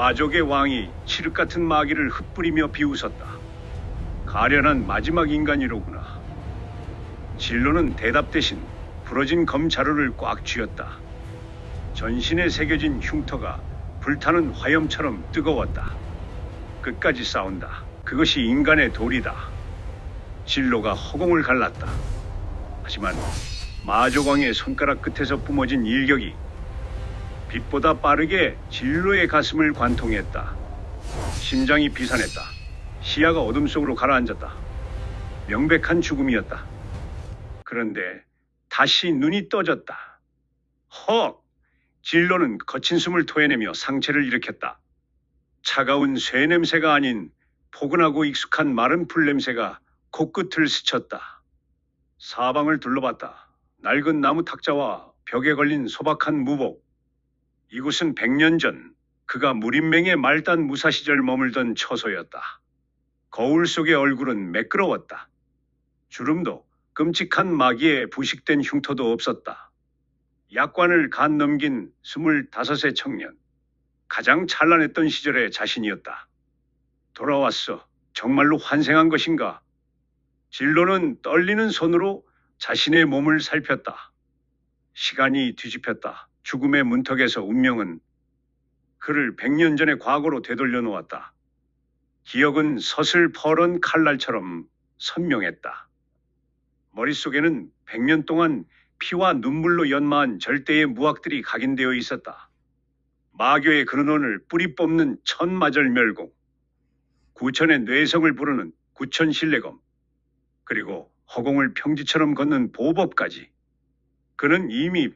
마족의 왕이 칠흑 같은 마귀를 흩뿌리며 비웃었다. 가련한 마지막 인간이로구나. 진로는 대답 대신 부러진 검 자루를 꽉 쥐었다. 전신에 새겨진 흉터가 불타는 화염처럼 뜨거웠다. 끝까지 싸운다. 그것이 인간의 도리다. 진로가 허공을 갈랐다. 하지만 마족왕의 손가락 끝에서 뿜어진 일격이 빛보다 빠르게 진로의 가슴을 관통했다. 심장이 비산했다. 시야가 어둠 속으로 가라앉았다. 명백한 죽음이었다. 그런데 다시 눈이 떠졌다. 헉! 진로는 거친 숨을 토해내며 상체를 일으켰다. 차가운 쇠 냄새가 아닌 포근하고 익숙한 마른 풀 냄새가 코끝을 스쳤다. 사방을 둘러봤다. 낡은 나무 탁자와 벽에 걸린 소박한 무복. 이곳은 100년 전 그가 무림맹의 말단 무사 시절 머물던 처소였다. 거울 속의 얼굴은 매끄러웠다. 주름도 끔찍한 마귀에 부식된 흉터도 없었다. 약관을 간 넘긴 25의 청년. 가장 찬란했던 시절의 자신이었다. 돌아왔어. 정말로 환생한 것인가? 진로는 떨리는 손으로 자신의 몸을 살폈다. 시간이 뒤집혔다. 죽음의 문턱에서 운명은 그를 100년 전의 과거로 되돌려 놓았다. 기억은 서슬퍼런 칼날처럼 선명했다. 머릿속에는 100년 동안 피와 눈물로 연마한 절대의 무악들이 각인되어 있었다. 마교의 근원을 뿌리 뽑는 천마절멸공, 구천의 뇌성을 부르는 구천신뢰검, 그리고 허공을 평지처럼 걷는 보법까지. 그는 이미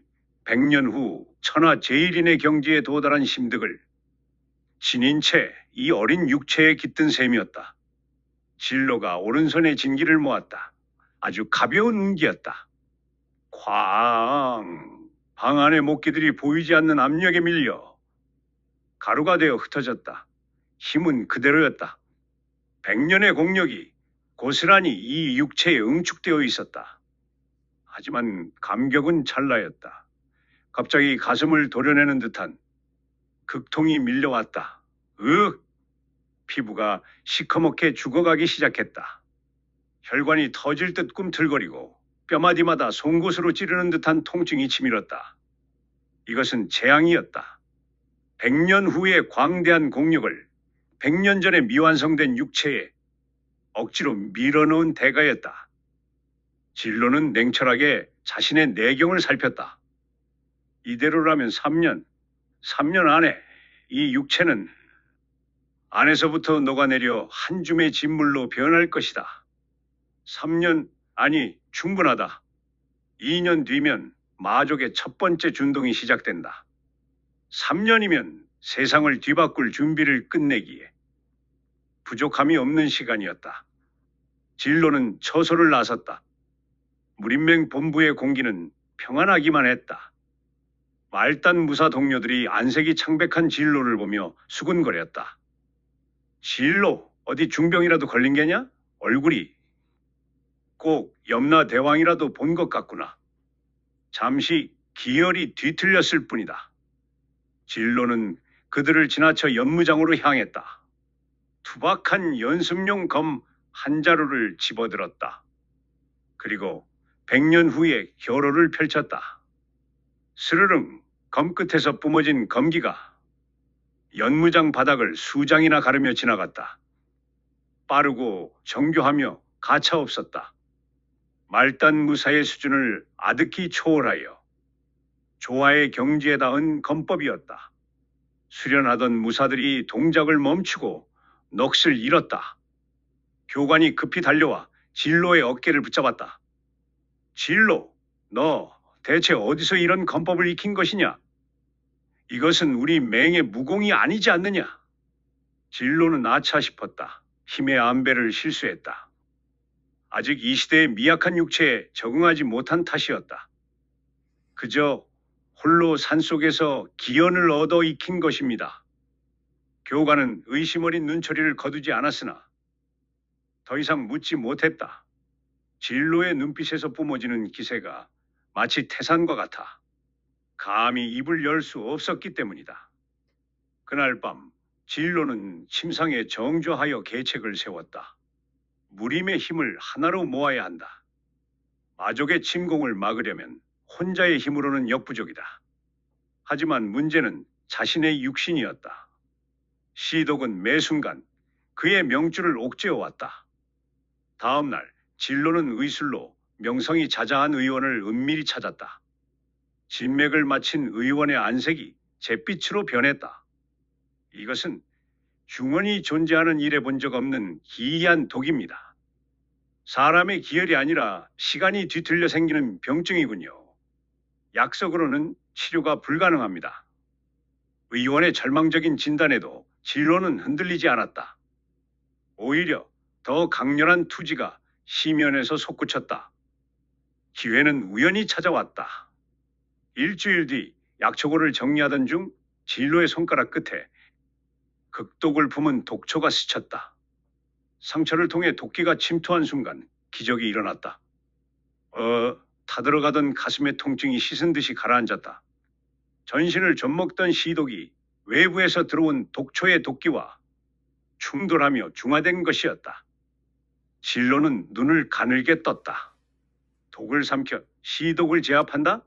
100년 후 천하 제일인의 경지에 도달한 심득을 지닌 채 이 어린 육체에 깃든 셈이었다. 진로가 오른손에 진기를 모았다. 아주 가벼운 운기였다. 쾅! 방 안의 목기들이 보이지 않는 압력에 밀려 가루가 되어 흩어졌다. 힘은 그대로였다. 100년의 공력이 고스란히 이 육체에 응축되어 있었다. 하지만 감격은 찰나였다. 갑자기 가슴을 도려내는 듯한 극통이 밀려왔다. 피부가 시커멓게 죽어가기 시작했다. 혈관이 터질 듯 꿈틀거리고 뼈마디마다 송곳으로 찌르는 듯한 통증이 치밀었다. 이것은 재앙이었다. 100년 후의 광대한 공력을 100년 전에 미완성된 육체에 억지로 밀어넣은 대가였다. 진로는 냉철하게 자신의 내경을 살폈다. 이대로라면 3년 안에 이 육체는 안에서부터 녹아내려 한 줌의 진물로 변할 것이다. 3년, 아니 충분하다. 2년 뒤면 마족의 첫 번째 준동이 시작된다. 3년이면 세상을 뒤바꿀 준비를 끝내기에 부족함이 없는 시간이었다. 진로는 처소를 나섰다. 무림맹 본부의 공기는 평안하기만 했다. 말단 무사 동료들이 안색이 창백한 진로를 보며 수군거렸다. 진로, 어디 중병이라도 걸린 게냐? 얼굴이 꼭 염라대왕이라도 본 것 같구나. 잠시 기혈이 뒤틀렸을 뿐이다. 진로는 그들을 지나쳐 연무장으로 향했다. 투박한 연습용 검 한 자루를 집어들었다. 그리고 100년 후에 혈호를 펼쳤다. 스르릉 검 끝에서 뿜어진 검기가 연무장 바닥을 수장이나 가르며 지나갔다. 빠르고 정교하며 가차없었다. 말단 무사의 수준을 아득히 초월하여 조화의 경지에 닿은 검법이었다. 수련하던 무사들이 동작을 멈추고 넋을 잃었다. 교관이 급히 달려와 진로의 어깨를 붙잡았다. 진로, 너 대체 어디서 이런 검법을 익힌 것이냐? 이것은 우리 맹의 무공이 아니지 않느냐? 진로는 아차 싶었다. 힘의 안배를 실수했다. 아직 이 시대의 미약한 육체에 적응하지 못한 탓이었다. 그저 홀로 산속에서 기연을 얻어 익힌 것입니다. 교관은 의심 어린 눈초리를 거두지 않았으나 더 이상 묻지 못했다. 진로의 눈빛에서 뿜어지는 기세가 마치 태산과 같아 감히 입을 열 수 없었기 때문이다. 그날 밤 진로는 침상에 정조하여 계책을 세웠다. 무림의 힘을 하나로 모아야 한다. 마족의 침공을 막으려면 혼자의 힘으로는 역부족이다. 하지만 문제는 자신의 육신이었다. 시독은 매 순간 그의 명주를 옥죄어 왔다. 다음 날 진로는 의술로 명성이 자자한 의원을 은밀히 찾았다. 진맥을 마친 의원의 안색이 잿빛으로 변했다. 이것은 중원이 존재하는 일에 본 적 없는 기이한 독입니다. 사람의 기혈이 아니라 시간이 뒤틀려 생기는 병증이군요. 약석으로는 치료가 불가능합니다. 의원의 절망적인 진단에도 진로는 흔들리지 않았다. 오히려 더 강렬한 투지가 시면에서 솟구쳤다. 기회는 우연히 찾아왔다. 일주일 뒤 약초고를 정리하던 중 진로의 손가락 끝에 극독을 품은 독초가 스쳤다. 상처를 통해 도끼가 침투한 순간 기적이 일어났다. 타들어가던 가슴의 통증이 씻은 듯이 가라앉았다. 전신을 좀먹던 시독이 외부에서 들어온 독초의 도끼와 충돌하며 중화된 것이었다. 진로는 눈을 가늘게 떴다. 독을 삼켜 시독을 제압한다?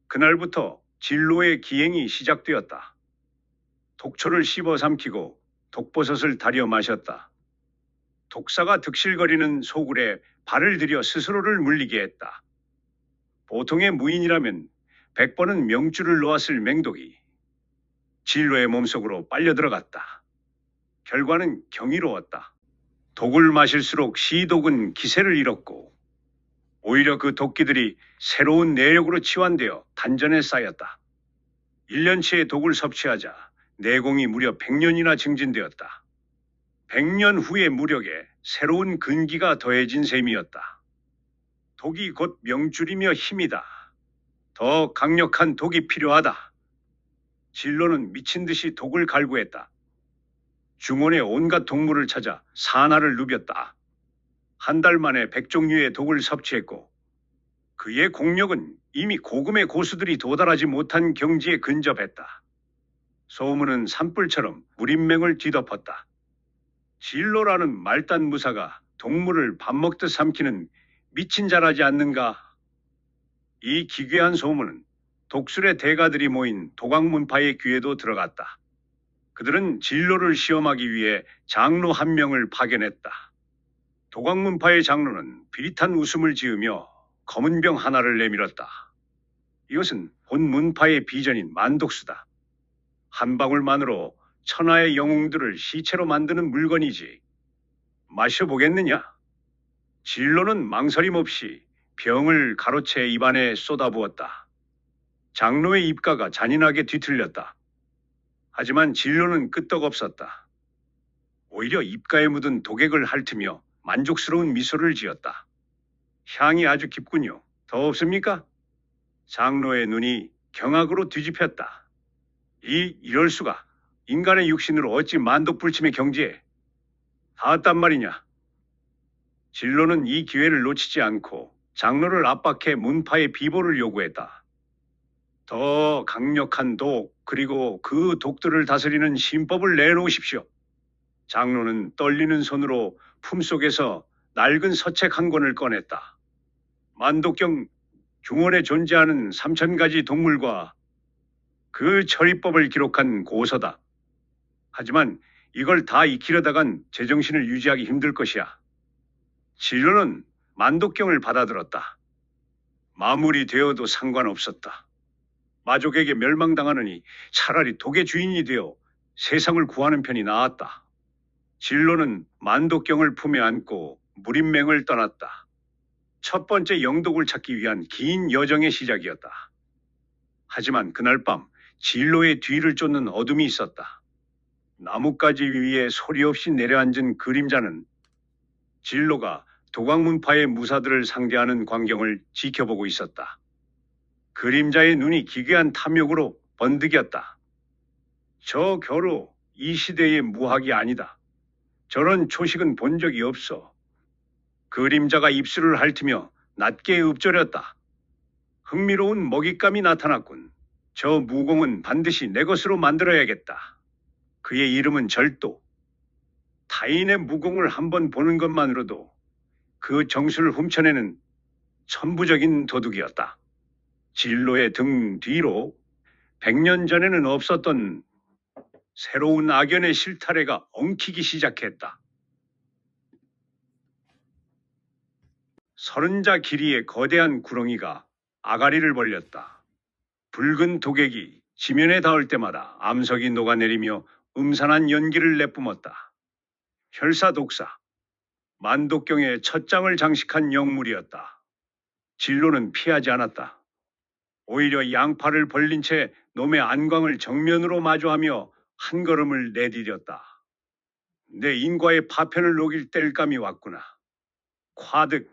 그날부터 진로의 기행이 시작되었다. 독초를 씹어 삼키고 독버섯을 달여 마셨다. 독사가 득실거리는 소굴에 발을 들여 스스로를 물리게 했다. 보통의 무인이라면 100번은 명주를 놓았을 맹독이 진로의 몸속으로 빨려 들어갔다. 결과는 경이로웠다. 독을 마실수록 시독은 기세를 잃었고 오히려 그 도끼들이 새로운 내력으로 치환되어 단전에 쌓였다. 1년치의 독을 섭취하자 내공이 무려 100년이나 증진되었다. 100년 후의 무력에 새로운 근기가 더해진 셈이었다. 독이 곧 명줄이며 힘이다. 더 강력한 독이 필요하다. 진로는 미친 듯이 독을 갈구했다. 중원의 온갖 동물을 찾아 산화를 누볐다. 한 달 만에 100종류의 독을 섭취했고 그의 공력은 이미 고금의 고수들이 도달하지 못한 경지에 근접했다. 소문은 산불처럼 무림맹을 뒤덮었다. 진로라는 말단 무사가 동물을 밥 먹듯 삼키는 미친 자라지 않는가? 이 기괴한 소문은 독술의 대가들이 모인 도광문파의 귀에도 들어갔다. 그들은 진로를 시험하기 위해 장로 한 명을 파견했다. 도광문파의 장로는 비릿한 웃음을 지으며 검은 병 하나를 내밀었다. 이것은 본 문파의 비전인 만독수다. 한 방울만으로 천하의 영웅들을 시체로 만드는 물건이지. 마셔보겠느냐? 진로는 망설임 없이 병을 가로채 입안에 쏟아부었다. 장로의 입가가 잔인하게 뒤틀렸다. 하지만 진로는 끄떡없었다. 오히려 입가에 묻은 독액을 핥으며 만족스러운 미소를 지었다. 향이 아주 깊군요. 더 없습니까? 장로의 눈이 경악으로 뒤집혔다. 이럴 수가. 인간의 육신으로 어찌 만독불침의 경지에 닿았단 말이냐. 진로는 이 기회를 놓치지 않고 장로를 압박해 문파의 비보를 요구했다. 더 강력한 독, 그리고 그 독들을 다스리는 신법을 내놓으십시오. 장로는 떨리는 손으로 품속에서 낡은 서책 한 권을 꺼냈다. 만독경 중원에 존재하는 3000가지 동물과 그 처리법을 기록한 고서다. 하지만 이걸 다 익히려다간 제정신을 유지하기 힘들 것이야. 진로는 만독경을 받아들었다. 마무리 되어도 상관없었다. 마족에게 멸망당하느니 차라리 독의 주인이 되어 세상을 구하는 편이 나았다. 진로는 만독경을 품에 안고 무림맹을 떠났다. 첫 번째 영독을 찾기 위한 긴 여정의 시작이었다. 하지만 그날 밤 진로의 뒤를 쫓는 어둠이 있었다. 나뭇가지 위에 소리 없이 내려앉은 그림자는 진로가 도광문파의 무사들을 상대하는 광경을 지켜보고 있었다. 그림자의 눈이 기괴한 탐욕으로 번득였다. 저 겨루 이 시대의 무학이 아니다. 저런 초식은 본 적이 없어. 그림자가 입술을 핥으며 낮게 읊조렸다. 흥미로운 먹잇감이 나타났군. 저 무공은 반드시 내 것으로 만들어야겠다. 그의 이름은 절도. 타인의 무공을 한번 보는 것만으로도 그 정수를 훔쳐내는 천부적인 도둑이었다. 진로의 등 뒤로 100년 전에는 없었던 새로운 악연의 실타래가 엉키기 시작했다. 30자 길이의 거대한 구렁이가 아가리를 벌렸다. 붉은 독액이 지면에 닿을 때마다 암석이 녹아내리며 음산한 연기를 내뿜었다. 혈사독사, 만독경의 첫 장을 장식한 영물이었다. 진로는 피하지 않았다. 오히려 양팔을 벌린 채 놈의 안광을 정면으로 마주하며 한 걸음을 내디뎠다. 내 인과의 파편을 녹일 뗄감이 왔구나. 콰득.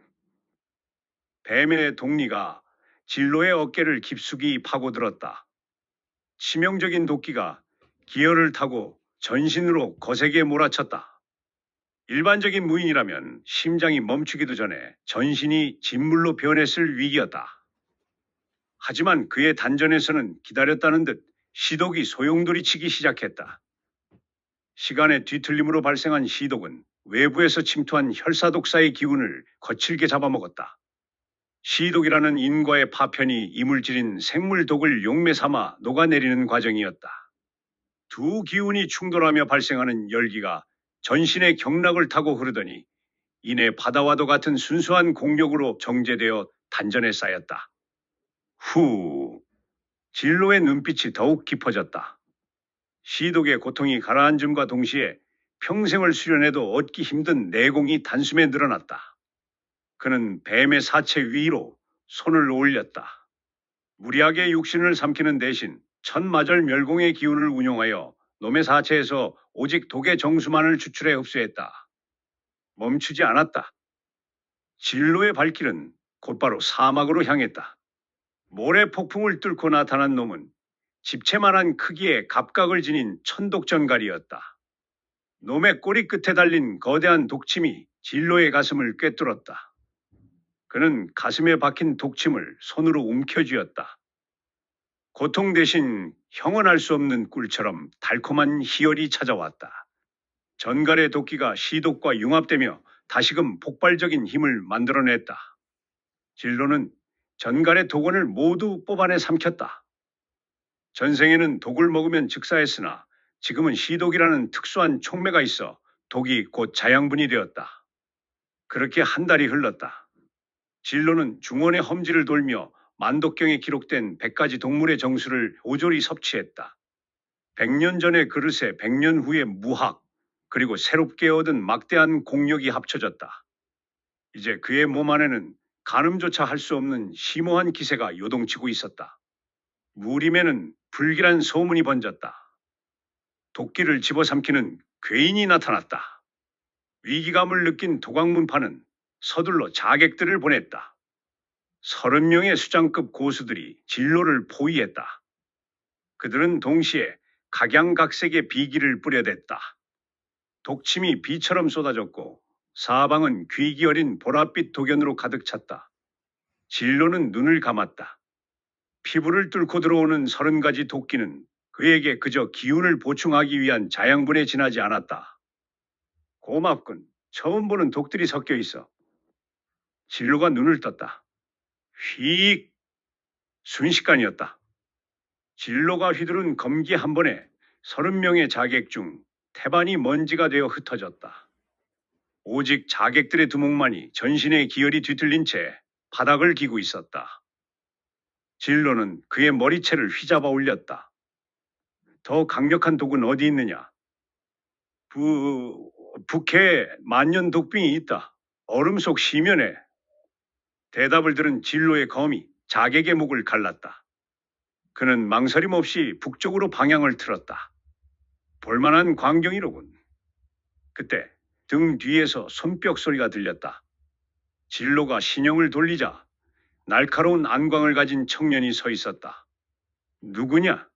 뱀의 독리가 진로의 어깨를 깊숙이 파고들었다. 치명적인 도끼가 기어를 타고 전신으로 거세게 몰아쳤다. 일반적인 무인이라면 심장이 멈추기도 전에 전신이 진물로 변했을 위기였다. 하지만 그의 단전에서는 기다렸다는 듯 시독이 소용돌이치기 시작했다. 시간의 뒤틀림으로 발생한 시독은 외부에서 침투한 혈사독사의 기운을 거칠게 잡아먹었다. 시독이라는 인과의 파편이 이물질인 생물독을 용매 삼아 녹아내리는 과정이었다. 두 기운이 충돌하며 발생하는 열기가 전신의 경락을 타고 흐르더니 이내 바다와도 같은 순수한 공력으로 정제되어 단전에 쌓였다. 후, 진로의 눈빛이 더욱 깊어졌다. 시독의 고통이 가라앉음과 동시에 평생을 수련해도 얻기 힘든 내공이 단숨에 늘어났다. 그는 뱀의 사체 위로 손을 올렸다. 무리하게 육신을 삼키는 대신 천마절 멸공의 기운을 운용하여 놈의 사체에서 오직 독의 정수만을 추출해 흡수했다. 멈추지 않았다. 진로의 발길은 곧바로 사막으로 향했다. 모래 폭풍을 뚫고 나타난 놈은 집채만한 크기의 갑각을 지닌 천독전갈이었다. 놈의 꼬리 끝에 달린 거대한 독침이 진로의 가슴을 꿰뚫었다. 그는 가슴에 박힌 독침을 손으로 움켜쥐었다. 고통 대신 형언할 수 없는 꿀처럼 달콤한 희열이 찾아왔다. 전갈의 도끼가 시독과 융합되며 다시금 폭발적인 힘을 만들어냈다. 진로는 전갈의 독원을 모두 뽑아내 삼켰다. 전생에는 독을 먹으면 즉사했으나 지금은 시독이라는 특수한 촉매가 있어 독이 곧 자양분이 되었다. 그렇게 한 달이 흘렀다. 진로는 중원의 험지를 돌며 만독경에 기록된 100가지 동물의 정수를 오조리 섭취했다. 100년 전의 그릇에 100년 후의 무학, 그리고 새롭게 얻은 막대한 공력이 합쳐졌다. 이제 그의 몸 안에는 가늠조차 할 수 없는 심오한 기세가 요동치고 있었다. 무림에는 불길한 소문이 번졌다. 도끼를 집어삼키는 괴인이 나타났다. 위기감을 느낀 도광문파는 서둘러 자객들을 보냈다. 30명의 수장급 고수들이 진로를 포위했다. 그들은 동시에 각양각색의 비기를 뿌려댔다. 독침이 비처럼 쏟아졌고 사방은 귀기 어린 보랏빛 독연으로 가득 찼다. 진로는 눈을 감았다. 피부를 뚫고 들어오는 30가지 도끼는 그에게 그저 기운을 보충하기 위한 자양분에 지나지 않았다. 고맙군. 처음 보는 독들이 섞여 있어. 진로가 눈을 떴다. 휙! 순식간이었다. 진로가 휘두른 검기 한 번에 30명의 자객 중 태반이 먼지가 되어 흩어졌다. 오직 자객들의 두목만이 전신의 기혈이 뒤틀린 채 바닥을 기고 있었다. 진로는 그의 머리채를 휘잡아 올렸다. 더 강력한 독은 어디 있느냐? 북해에 만년 독빙이 있다. 얼음 속 시면에. 대답을 들은 진로의 검이 자객의 목을 갈랐다. 그는 망설임 없이 북쪽으로 방향을 틀었다. 볼만한 광경이로군. 그때 등 뒤에서 손뼉 소리가 들렸다. 진로가 신형을 돌리자 날카로운 안광을 가진 청년이 서 있었다. 누구냐?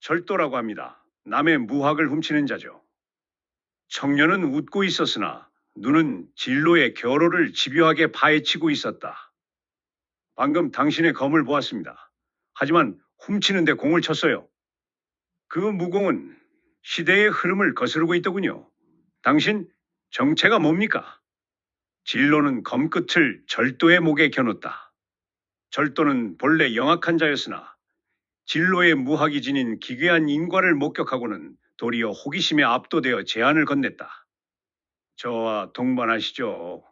절도라고 합니다. 남의 무학을 훔치는 자죠. 청년은 웃고 있었으나 눈은 진로의 겨로를 집요하게 파헤치고 있었다. 방금 당신의 검을 보았습니다. 하지만 훔치는데 공을 쳤어요. 그 무공은 시대의 흐름을 거스르고 있더군요. 당신 정체가 뭡니까? 진로는 검끝을 절도의 목에 겨눴다. 절도는 본래 영악한 자였으나 진로의 무학이 지닌 기괴한 인과를 목격하고는 도리어 호기심에 압도되어 제안을 건넸다. 저와 동반하시죠.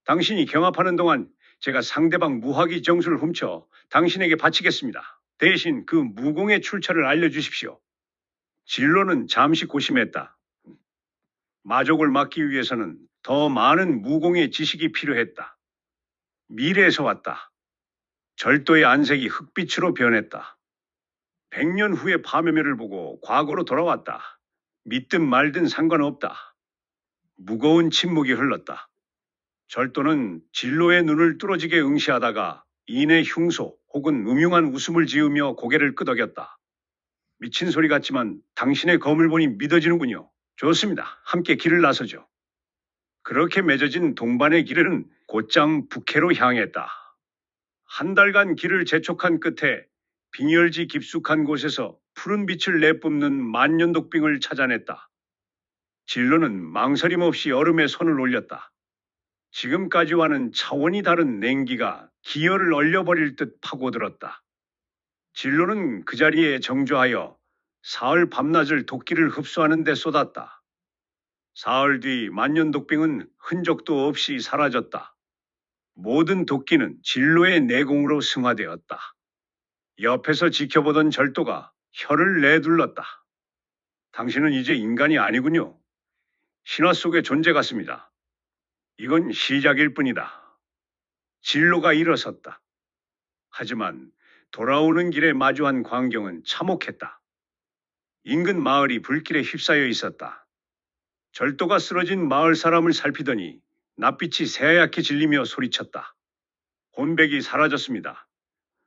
당신이 경합하는 동안 제가 상대방 무학의 정수를 훔쳐 당신에게 바치겠습니다. 대신 그 무공의 출처를 알려주십시오. 진로는 잠시 고심했다. 마족을 막기 위해서는 더 많은 무공의 지식이 필요했다. 미래에서 왔다. 절도의 안색이 흑빛으로 변했다. 100년 후의 파묘매를 보고 과거로 돌아왔다. 믿든 말든 상관없다. 무거운 침묵이 흘렀다. 절도는 진로의 눈을 뚫어지게 응시하다가 이내 흉소 혹은 음흉한 웃음을 지으며 고개를 끄덕였다. 미친 소리 같지만 당신의 검을 보니 믿어지는군요. 좋습니다. 함께 길을 나서죠. 그렇게 맺어진 동반의 길은 곧장 북해로 향했다. 한 달간 길을 재촉한 끝에 빙열지 깊숙한 곳에서 푸른 빛을 내뿜는 만년독빙을 찾아냈다. 진로는 망설임 없이 얼음에 손을 올렸다. 지금까지와는 차원이 다른 냉기가 기혈을 얼려버릴 듯 파고들었다. 진로는 그 자리에 정조하여 사흘 밤낮을 도끼를 흡수하는 데 쏟았다. 사흘 뒤 만년독빙은 흔적도 없이 사라졌다. 모든 도끼는 진로의 내공으로 승화되었다. 옆에서 지켜보던 절도가 혀를 내둘렀다. 당신은 이제 인간이 아니군요. 신화 속의 존재 같습니다. 이건 시작일 뿐이다. 진로가 일어섰다. 하지만 돌아오는 길에 마주한 광경은 참혹했다. 인근 마을이 불길에 휩싸여 있었다. 절도가 쓰러진 마을 사람을 살피더니 낯빛이 새하얗게 질리며 소리쳤다. 혼백이 사라졌습니다.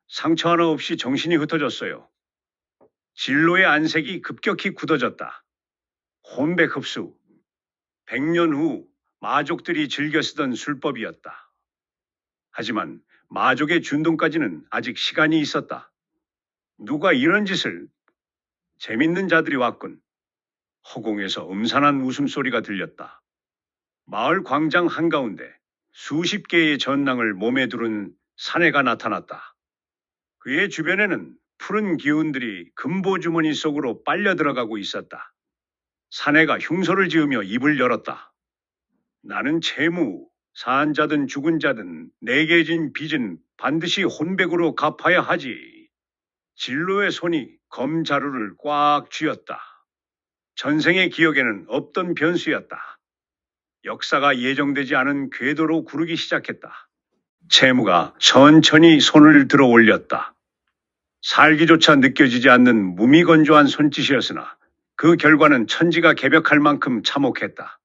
상처 하나 없이 정신이 흩어졌어요. 진로의 안색이 급격히 굳어졌다. 혼백 흡수. 100년 후 마족들이 즐겨 쓰던 술법이었다. 하지만 마족의 준동까지는 아직 시간이 있었다. 누가 이런 짓을? 재밌는 자들이 왔군. 허공에서 음산한 웃음소리가 들렸다. 마을 광장 한가운데 수십 개의 전랑을 몸에 두른 사내가 나타났다. 그의 주변에는 푸른 기운들이 금보주머니 속으로 빨려 들어가고 있었다. 사내가 흉소를 지으며 입을 열었다. 나는 채무, 산 자든 죽은 자든 내게 진 빚은 반드시 혼백으로 갚아야 하지. 진로의 손이 검자루를 꽉 쥐었다. 전생의 기억에는 없던 변수였다. 역사가 예정되지 않은 궤도로 구르기 시작했다. 채무가 천천히 손을 들어 올렸다. 살기조차 느껴지지 않는 무미건조한 손짓이었으나 그 결과는 천지가 개벽할 만큼 참혹했다.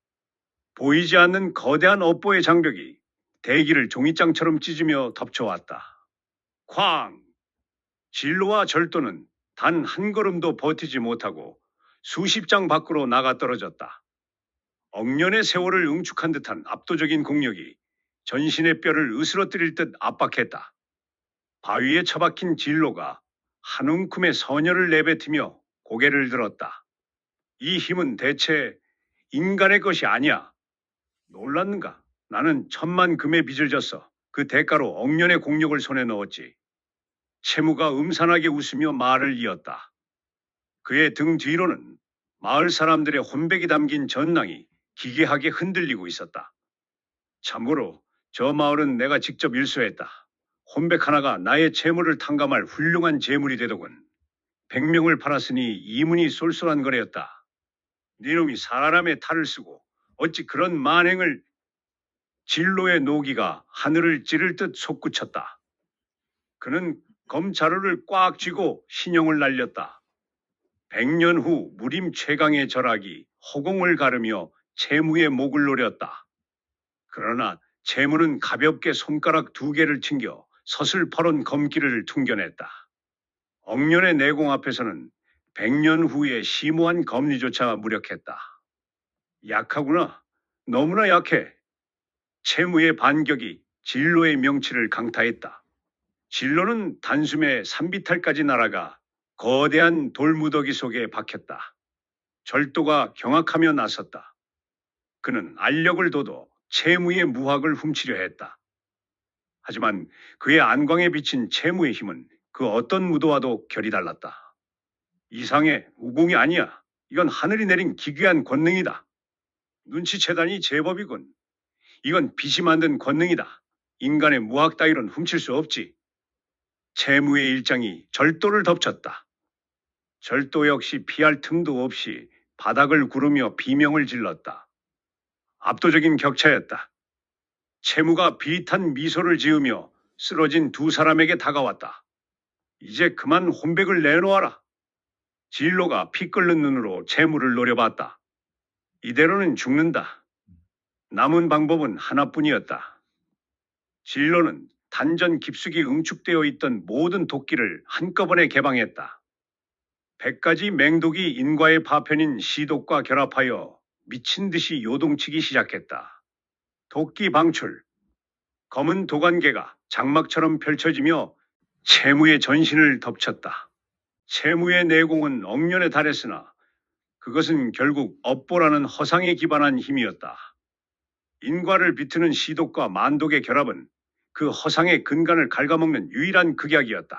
보이지 않는 거대한 업보의 장벽이 대기를 종이장처럼 찢으며 덮쳐왔다. 쾅! 진로와 절도는 단 한 걸음도 버티지 못하고 수십 장 밖으로 나가 떨어졌다. 억년의 세월을 응축한 듯한 압도적인 공력이 전신의 뼈를 으스러뜨릴 듯 압박했다. 바위에 처박힌 진로가 한 움큼의 선혈을 내뱉으며 고개를 들었다. 이 힘은 대체 인간의 것이 아니야. 놀랐는가? 나는 천만 금의 빚을 졌어. 그 대가로 억년의 공력을 손에 넣었지. 채무가 음산하게 웃으며 말을 이었다. 그의 등 뒤로는 마을 사람들의 혼백이 담긴 전랑이 기괴하게 흔들리고 있었다. 참고로 저 마을은 내가 직접 일소했다. 혼백 하나가 나의 채무를 탕감할 훌륭한 재물이 되더군. 100명을 팔았으니 이문이 쏠쏠한 거래였다. 네놈이 사람의 탈을 쓰고 어찌 그런 만행을. 진로의 노기가 하늘을 찌를 듯 솟구쳤다. 그는 검자루를 꽉 쥐고 신형을 날렸다. 100년 후 무림 최강의 절악이 허공을 가르며 채무의 목을 노렸다. 그러나 채무는 가볍게 손가락 두 개를 튕겨 서슬퍼런 검기를 퉁겨냈다. 억년의 내공 앞에서는 100년 후의 심오한 검리조차 무력했다. 약하구나. 너무나 약해. 채무의 반격이 진로의 명치를 강타했다. 진로는 단숨에 산비탈까지 날아가 거대한 돌무더기 속에 박혔다. 절도가 경악하며 나섰다. 그는 알력을 둬도 채무의 무학을 훔치려 했다. 하지만 그의 안광에 비친 채무의 힘은 그 어떤 무도와도 결이 달랐다. 이상해, 우공이 아니야. 이건 하늘이 내린 기괴한 권능이다. 눈치채다니 제법이군. 이건 빛이 만든 권능이다. 인간의 무학 따위론 훔칠 수 없지. 채무의 일장이 절도를 덮쳤다. 절도 역시 피할 틈도 없이 바닥을 구르며 비명을 질렀다. 압도적인 격차였다. 채무가 비릿한 미소를 지으며 쓰러진 두 사람에게 다가왔다. 이제 그만 혼백을 내놓아라. 진로가 피 끓는 눈으로 채무를 노려봤다. 이대로는 죽는다. 남은 방법은 하나뿐이었다. 진로는 단전 깊숙이 응축되어 있던 모든 도끼를 한꺼번에 개방했다. 100가지 맹독이 인과의 파편인 시독과 결합하여 미친 듯이 요동치기 시작했다. 도끼 방출. 검은 도관계가 장막처럼 펼쳐지며 채무의 전신을 덮쳤다. 채무의 내공은 억년에 달했으나 그것은 결국 업보라는 허상에 기반한 힘이었다. 인과를 비트는 시독과 만독의 결합은 그 허상의 근간을 갉아먹는 유일한 극약이었다.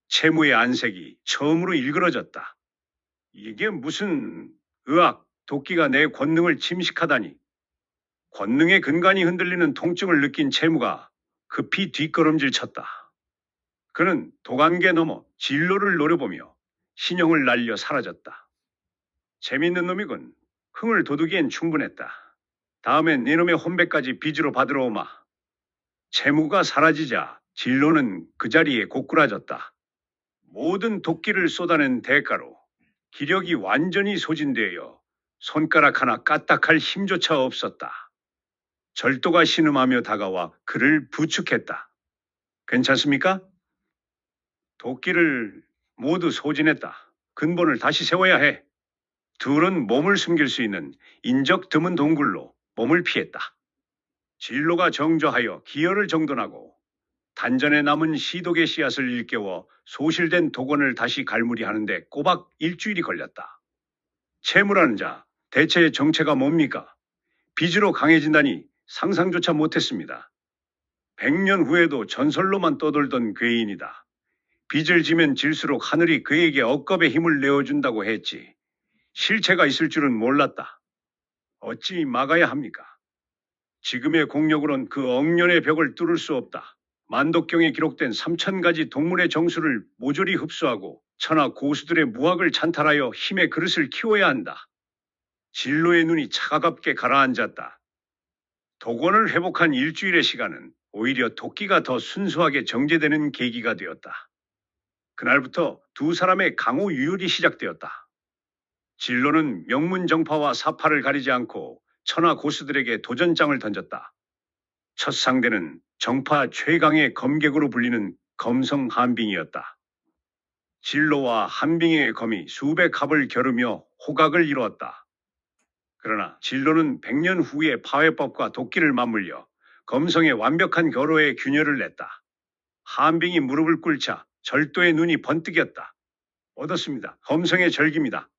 채무의 안색이 처음으로 일그러졌다. 이게 무슨 의학, 도끼가 내 권능을 침식하다니. 권능의 근간이 흔들리는 통증을 느낀 채무가 급히 뒷걸음질 쳤다. 그는 도관계 넘어 진로를 노려보며 신형을 날려 사라졌다. 재밌는 놈이군. 흥을 돋우기엔 충분했다. 다음엔 네놈의 혼배까지 빚으로 받으러 오마. 채무가 사라지자 진로는 그 자리에 고꾸라졌다. 모든 도끼를 쏟아낸 대가로 기력이 완전히 소진되어 손가락 하나 까딱할 힘조차 없었다. 절도가 신음하며 다가와 그를 부축했다. 괜찮습니까? 도끼를 모두 소진했다. 근본을 다시 세워야 해. 둘은 몸을 숨길 수 있는 인적 드문 동굴로 몸을 피했다. 진로가 정조하여 기혈을 정돈하고 단전에 남은 시독의 씨앗을 일깨워 소실된 독원을 다시 갈무리하는데 꼬박 일주일이 걸렸다. 채무라는 자, 대체 정체가 뭡니까? 빚으로 강해진다니 상상조차 못했습니다. 100년 후에도 전설로만 떠돌던 괴인이다. 빚을 지면 질수록 하늘이 그에게 억겁의 힘을 내어준다고 했지. 실체가 있을 줄은 몰랐다. 어찌 막아야 합니까? 지금의 공력으론 그 억년의 벽을 뚫을 수 없다. 만독경에 기록된 3000가지 동물의 정수를 모조리 흡수하고 천하 고수들의 무학을 찬탈하여 힘의 그릇을 키워야 한다. 진로의 눈이 차갑게 가라앉았다. 독원을 회복한 일주일의 시간은 오히려 도끼가 더 순수하게 정제되는 계기가 되었다. 그날부터 두 사람의 강호 유혈이 시작되었다. 진로는 명문정파와 사파를 가리지 않고 천하 고수들에게 도전장을 던졌다. 첫 상대는 정파 최강의 검객으로 불리는 검성 한빙이었다. 진로와 한빙의 검이 수백 합을 겨루며 호각을 이루었다. 그러나 진로는 100년 후에 파회법과 도끼를 맞물려 검성의 완벽한 결호에 균열을 냈다. 한빙이 무릎을 꿇자 절도의 눈이 번뜩였다. 얻었습니다. 검성의 절기입니다.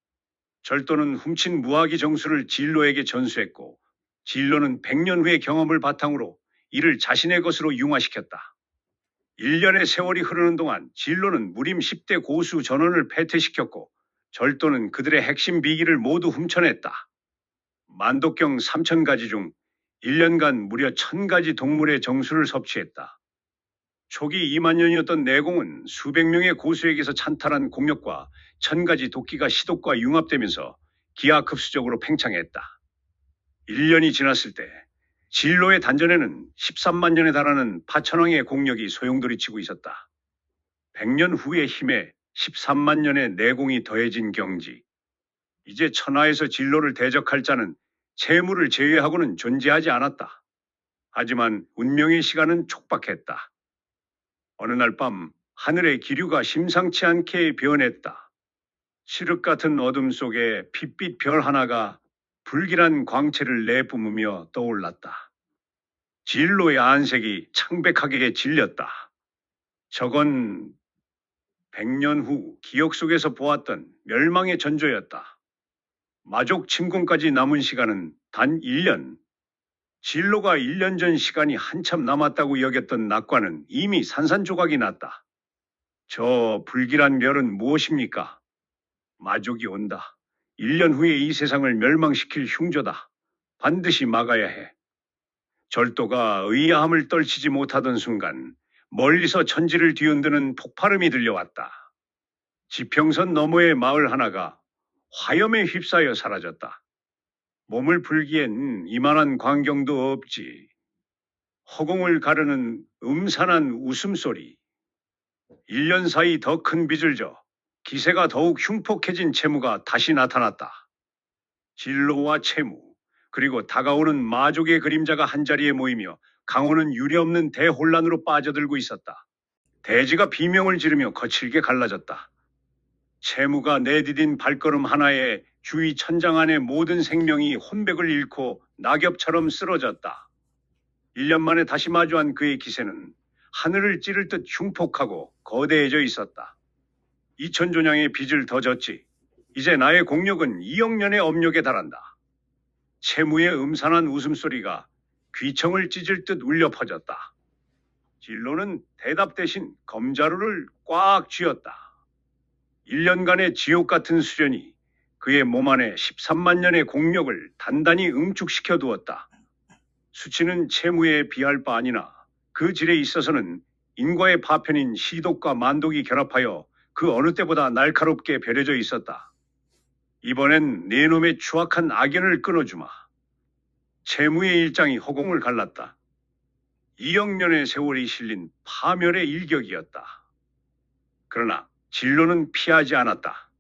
절도는 훔친 무학의 정수를 진로에게 전수했고 진로는 100년 후의 경험을 바탕으로 이를 자신의 것으로 융화시켰다. 1년의 세월이 흐르는 동안 진로는 무림 10대 고수 전원을 패퇴시켰고 절도는 그들의 핵심 비기를 모두 훔쳐냈다. 만독경 3000가지 중 1년간 무려 1000가지 동물의 정수를 섭취했다. 초기 2만 년이었던 내공은 수백 명의 고수에게서 찬탈한 공력과 1000가지 도끼가 시독과 융합되면서 기하급수적으로 팽창했다. 1년이 지났을 때 진로의 단전에는 13만 년에 달하는 파천왕의 공력이 소용돌이치고 있었다. 100년 후의 힘에 13만 년의 내공이 더해진 경지. 이제 천하에서 진로를 대적할 자는 채무를 제외하고는 존재하지 않았다. 하지만 운명의 시간은 촉박했다. 어느 날 밤 하늘의 기류가 심상치 않게 변했다. 칠흑 같은 어둠 속에 핏빛 별 하나가 불길한 광채를 내뿜으며 떠올랐다. 진로의 안색이 창백하게 질렸다. 저건 100년 후 기억 속에서 보았던 멸망의 전조였다. 마족 침공까지 남은 시간은 단 1년. 진로가 1년 전 시간이 한참 남았다고 여겼던 낙과는 이미 산산조각이 났다. 저 불길한 별은 무엇입니까? 마족이 온다. 1년 후에 이 세상을 멸망시킬 흉조다. 반드시 막아야 해. 절도가 의아함을 떨치지 못하던 순간 멀리서 천지를 뒤흔드는 폭발음이 들려왔다. 지평선 너머의 마을 하나가 화염에 휩싸여 사라졌다. 몸을 풀기엔 이만한 광경도 없지. 허공을 가르는 음산한 웃음소리. 1년 사이 더 큰 빚을 져 기세가 더욱 흉폭해진 채무가 다시 나타났다. 진로와 채무, 그리고 다가오는 마족의 그림자가 한자리에 모이며 강호는 유례없는 대혼란으로 빠져들고 있었다. 대지가 비명을 지르며 거칠게 갈라졌다. 채무가 내디딘 발걸음 하나에 주위 천장 안의 모든 생명이 혼백을 잃고 낙엽처럼 쓰러졌다. 1년 만에 다시 마주한 그의 기세는 하늘을 찌를 듯 흉폭하고 거대해져 있었다. 2천조냥의 빚을 더 졌지. 이제 나의 공력은 2억 년의 업력에 달한다. 채무의 음산한 웃음소리가 귀청을 찢을 듯 울려 퍼졌다. 진로는 대답 대신 검자루를 꽉 쥐었다. 1년간의 지옥 같은 수련이 그의 몸 안에 13만 년의 공력을 단단히 응축시켜 두었다. 수치는 채무에 비할 바 아니나 그 질에 있어서는 인과의 파편인 시독과 만독이 결합하여 그 어느 때보다 날카롭게 배려져 있었다. 이번엔 네 놈의 추악한 악연을 끊어주마. 채무의 일장이 허공을 갈랐다. 2억 년의 세월이 실린 파멸의 일격이었다. 그러나 진로는 피하지 않았다.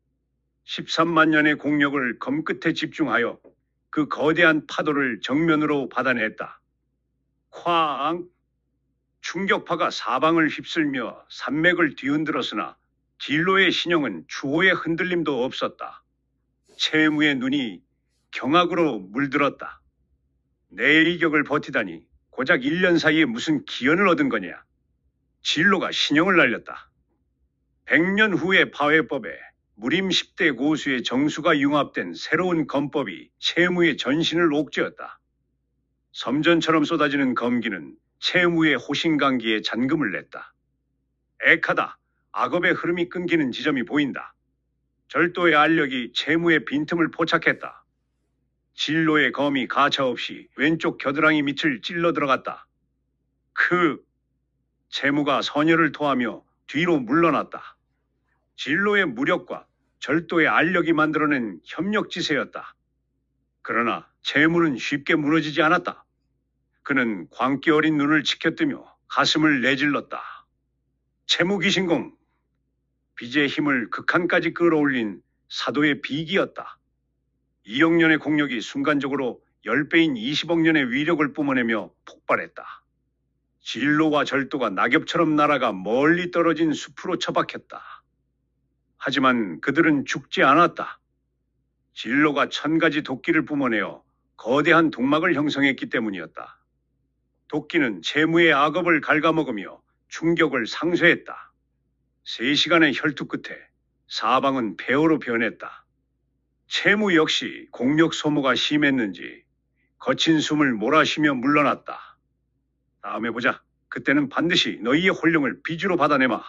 13만 년의 공력을 검끝에 집중하여 그 거대한 파도를 정면으로 받아냈다. 쾅! 충격파가 사방을 휩쓸며 산맥을 뒤흔들었으나 진로의 신형은 추호의 흔들림도 없었다. 채무의 눈이 경악으로 물들었다. 내 일격을 버티다니 고작 1년 사이에 무슨 기연을 얻은 거냐. 진로가 신형을 날렸다. 100년 후의 파회법에 무림 10대 고수의 정수가 융합된 새로운 검법이 채무의 전신을 옥죄었다. 섬전처럼 쏟아지는 검기는 채무의 호신강기에 잔금을 냈다. 액하다. 악업의 흐름이 끊기는 지점이 보인다. 절도의 알력이 채무의 빈틈을 포착했다. 진로의 검이 가차없이 왼쪽 겨드랑이 밑을 찔러 들어갔다. 채무가 선열을 토하며 뒤로 물러났다. 진로의 무력과 절도의 알력이 만들어낸 협력지세였다. 그러나 채무는 쉽게 무너지지 않았다. 그는 광기 어린 눈을 치켜뜨며 가슴을 내질렀다. 채무 귀신공, 빚의 힘을 극한까지 끌어올린 사도의 비기였다. 2억 년의 공력이 순간적으로 10배인 20억 년의 위력을 뿜어내며 폭발했다. 진로와 절도가 낙엽처럼 날아가 멀리 떨어진 숲으로 처박혔다. 하지만 그들은 죽지 않았다. 진로가 1000가지 도끼를 뿜어내어 거대한 동막을 형성했기 때문이었다. 도끼는 채무의 악업을 갉아먹으며 충격을 상쇄했다. 3시간의 혈투 끝에 사방은 폐허로 변했다. 채무 역시 공력 소모가 심했는지 거친 숨을 몰아쉬며 물러났다. 다음에 보자. 그때는 반드시 너희의 혼령을 빚으로 받아내마.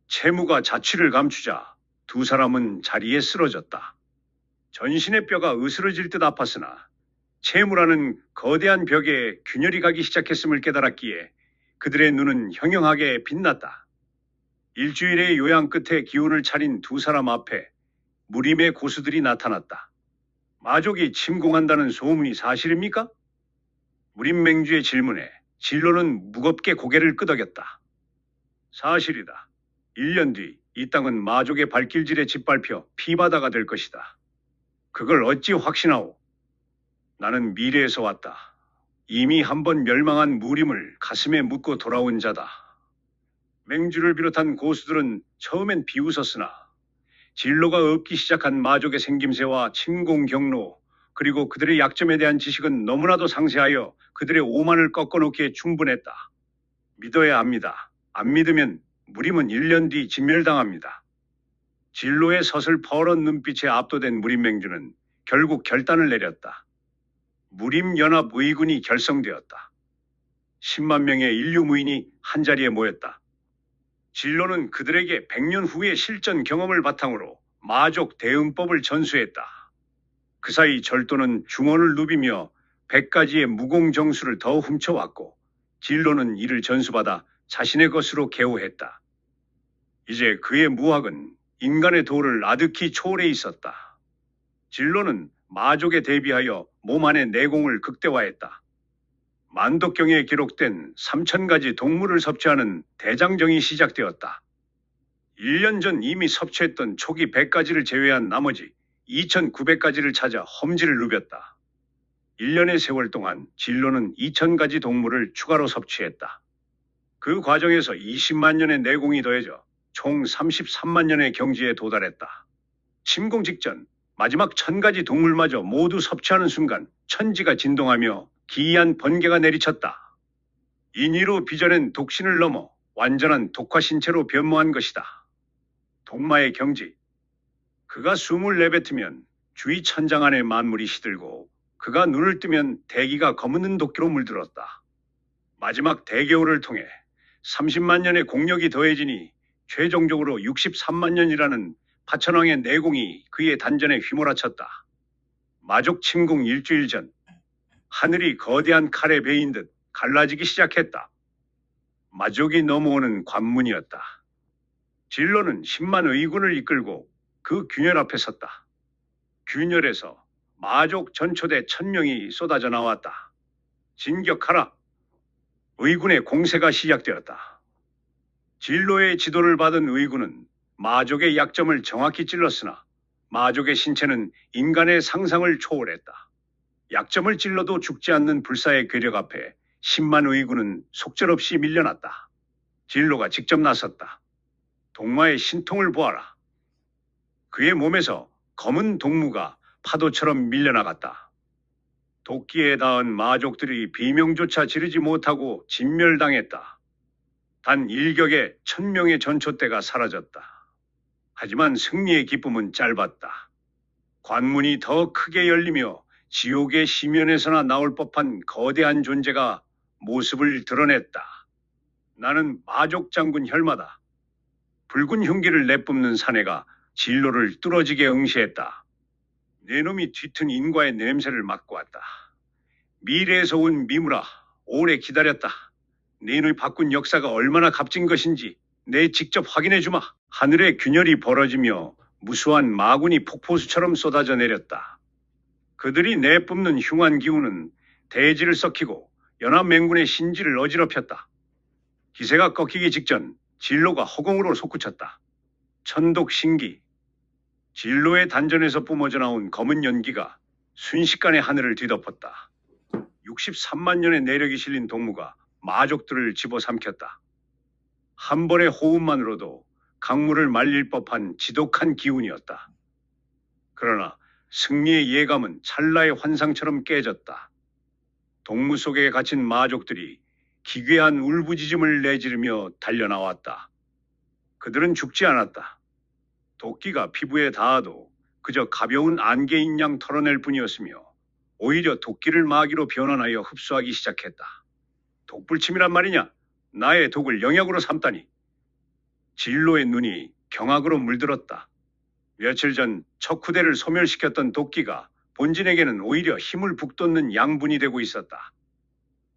채무가 자취를 감추자 두 사람은 자리에 쓰러졌다. 전신의 뼈가 으스러질 듯 아팠으나 채무라는 거대한 벽에 균열이 가기 시작했음을 깨달았기에 그들의 눈은 형형하게 빛났다. 일주일의 요양 끝에 기운을 차린 두 사람 앞에 무림의 고수들이 나타났다. 마족이 침공한다는 소문이 사실입니까? 무림맹주의 질문에 진로는 무겁게 고개를 끄덕였다. 사실이다. 1년 뒤 이 땅은 마족의 발길질에 짓밟혀 피바다가 될 것이다. 그걸 어찌 확신하오? 나는 미래에서 왔다. 이미 한번 멸망한 무림을 가슴에 묻고 돌아온 자다. 맹주를 비롯한 고수들은 처음엔 비웃었으나 진로가 없기 시작한 마족의 생김새와 침공 경로, 그리고 그들의 약점에 대한 지식은 너무나도 상세하여 그들의 오만을 꺾어놓기에 충분했다. 믿어야 합니다. 안 믿으면 무림은 1년 뒤 진멸당합니다. 진로의 서슬 퍼런 눈빛에 압도된 무림맹주는 결국 결단을 내렸다. 무림연합의군이 결성되었다. 10만 명의 인류 무인이 한자리에 모였다. 진로는 그들에게 100년 후의 실전 경험을 바탕으로 마족 대응법을 전수했다. 그 사이 절도는 중원을 누비며 100가지의 무공정수를 더 훔쳐왔고 진로는 이를 전수받아 자신의 것으로 개호했다. 이제 그의 무학은 인간의 도를 아득히 초월해 있었다. 진로는 마족에 대비하여 몸 안의 내공을 극대화했다. 만독경에 기록된 3,000가지 동물을 섭취하는 대장정이 시작되었다. 1년 전 이미 섭취했던 초기 100가지를 제외한 나머지 2,900가지를 찾아 험지를 누볐다. 1년의 세월 동안 진로는 2,000가지 동물을 추가로 섭취했다. 그 과정에서 20만 년의 내공이 더해져 총 33만 년의 경지에 도달했다. 침공 직전 마지막 1,000가지 동물마저 모두 섭취하는 순간 천지가 진동하며 기이한 번개가 내리쳤다. 인위로 빚어낸 독신을 넘어 완전한 독화신체로 변모한 것이다. 동마의 경지. 그가 숨을 내뱉으면 주위 천장 안의 만물이 시들고 그가 눈을 뜨면 대기가 검은 도끼로 물들었다. 마지막 대개호를 통해 30만 년의 공력이 더해지니 최종적으로 63만 년이라는 파천왕의 내공이 그의 단전에 휘몰아쳤다. 마족 침공 일주일 전 하늘이 거대한 칼에 베인 듯 갈라지기 시작했다. 마족이 넘어오는 관문이었다. 진로는 10만 의군을 이끌고 그 균열 앞에 섰다. 균열에서 마족 전초대 1,000명이 쏟아져 나왔다. 진격하라! 의군의 공세가 시작되었다. 진로의 지도를 받은 의군은 마족의 약점을 정확히 찔렀으나 마족의 신체는 인간의 상상을 초월했다. 약점을 찔러도 죽지 않는 불사의 괴력 앞에 10만 의군은 속절없이 밀려났다. 진로가 직접 나섰다. 동마의 신통을 보아라. 그의 몸에서 검은 동무가 파도처럼 밀려나갔다. 도끼에 닿은 마족들이 비명조차 지르지 못하고 진멸당했다. 단 일격에 1,000명의 전초대가 사라졌다. 하지만 승리의 기쁨은 짧았다. 관문이 더 크게 열리며 지옥의 시면에서나 나올 법한 거대한 존재가 모습을 드러냈다. 나는 마족 장군 혈마다. 붉은 흉기를 내뿜는 사내가 진로를 뚫어지게 응시했다. 내 놈이 뒤튼 인과의 냄새를 맡고 왔다. 미래에서 온 미무라, 오래 기다렸다. 내 놈이 바꾼 역사가 얼마나 값진 것인지 내 직접 확인해 주마. 하늘의 균열이 벌어지며 무수한 마군이 폭포수처럼 쏟아져 내렸다. 그들이 내뿜는 흉한 기운은 대지를 썩히고 연합맹군의 신지를 어지럽혔다. 기세가 꺾이기 직전 진로가 허공으로 솟구쳤다. 천독신기. 진로의 단전에서 뿜어져 나온 검은 연기가 순식간에 하늘을 뒤덮었다. 63만 년의 내력이 실린 동무가 마족들을 집어삼켰다. 한 번의 호흡만으로도 강물을 말릴 법한 지독한 기운이었다. 그러나 승리의 예감은 찰나의 환상처럼 깨졌다. 동무 속에 갇힌 마족들이 기괴한 울부짖음을 내지르며 달려나왔다. 그들은 죽지 않았다. 도끼가 피부에 닿아도 그저 가벼운 안개인 양 털어낼 뿐이었으며 오히려 도끼를 마귀로 변환하여 흡수하기 시작했다. 독불침이란 말이냐? 나의 독을 영역으로 삼다니. 진로의 눈이 경악으로 물들었다. 며칠 전 척후대를 소멸시켰던 도끼가 본진에게는 오히려 힘을 북돋는 양분이 되고 있었다.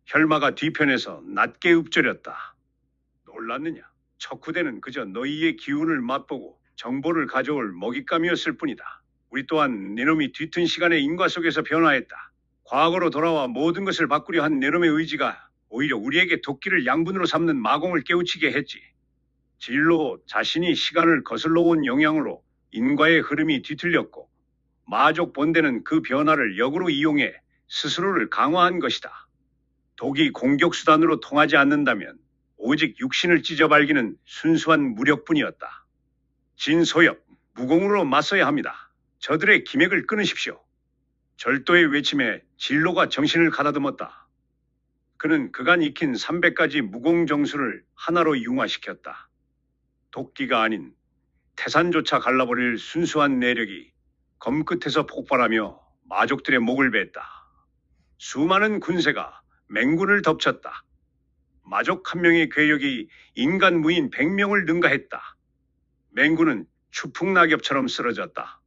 혈마가 뒤편에서 낮게 읊조렸다. 놀랐느냐? 척후대는 그저 너희의 기운을 맛보고 정보를 가져올 먹잇감이었을 뿐이다. 우리 또한 네놈이 뒤튼 시간의 인과 속에서 변화했다. 과거로 돌아와 모든 것을 바꾸려 한 네놈의 의지가 오히려 우리에게 도끼를 양분으로 삼는 마공을 깨우치게 했지. 진로 자신이 시간을 거슬러 온 영향으로 인과의 흐름이 뒤틀렸고 마족 본대는 그 변화를 역으로 이용해 스스로를 강화한 것이다. 독이 공격수단으로 통하지 않는다면 오직 육신을 찢어발기는 순수한 무력뿐이었다. 진소엽, 무공으로 맞서야 합니다. 저들의 기맥을 끊으십시오. 절도의 외침에 진로가 정신을 가다듬었다. 그는 그간 익힌 300가지 무공정수를 하나로 융화시켰다. 도끼가 아닌 태산조차 갈라버릴 순수한 내력이 검끝에서 폭발하며 마족들의 목을 뱄다. 수많은 군세가 맹군을 덮쳤다. 마족 한 명의 괴력이 인간 무인 100명을 능가했다. 맹군은 추풍낙엽처럼 쓰러졌다.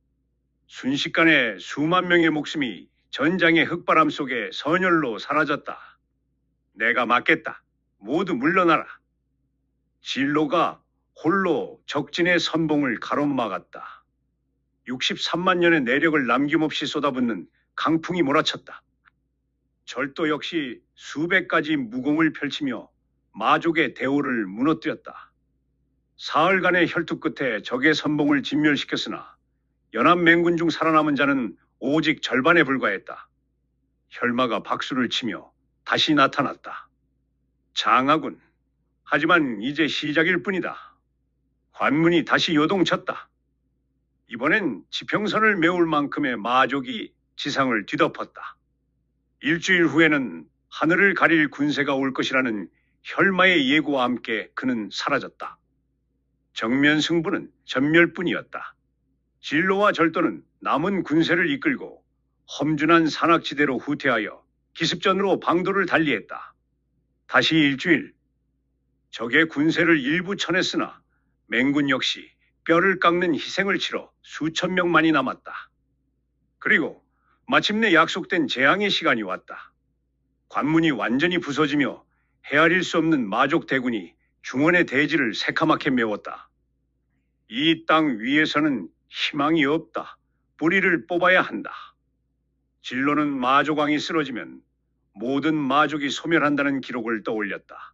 순식간에 수만 명의 목숨이 전장의 흙바람 속에 선열로 사라졌다. 내가 막겠다. 모두 물러나라. 진로가 홀로 적진의 선봉을 가로막았다. 63만 년의 내력을 남김없이 쏟아붓는 강풍이 몰아쳤다. 절도 역시 수백 가지 무공을 펼치며 마족의 대오를 무너뜨렸다. 사흘간의 혈투 끝에 적의 선봉을 진멸시켰으나 연합 맹군 중 살아남은 자는 오직 절반에 불과했다. 혈마가 박수를 치며 다시 나타났다. 장하군. 하지만 이제 시작일 뿐이다. 관문이 다시 요동쳤다. 이번엔 지평선을 메울 만큼의 마족이 지상을 뒤덮었다. 일주일 후에는 하늘을 가릴 군세가 올 것이라는 혈마의 예고와 함께 그는 사라졌다. 정면 승부는 전멸뿐이었다. 진로와 절도는 남은 군세를 이끌고 험준한 산악지대로 후퇴하여 기습전으로 방도를 달리했다. 다시 일주일. 적의 군세를 일부 쳐냈으나 맹군 역시 뼈를 깎는 희생을 치러 수천 명만이 남았다. 그리고 마침내 약속된 재앙의 시간이 왔다. 관문이 완전히 부서지며 헤아릴 수 없는 마족 대군이 중원의 대지를 새카맣게 메웠다. 이 땅 위에서는 희망이 없다. 뿌리를 뽑아야 한다. 진로는 마족왕이 쓰러지면 모든 마족이 소멸한다는 기록을 떠올렸다.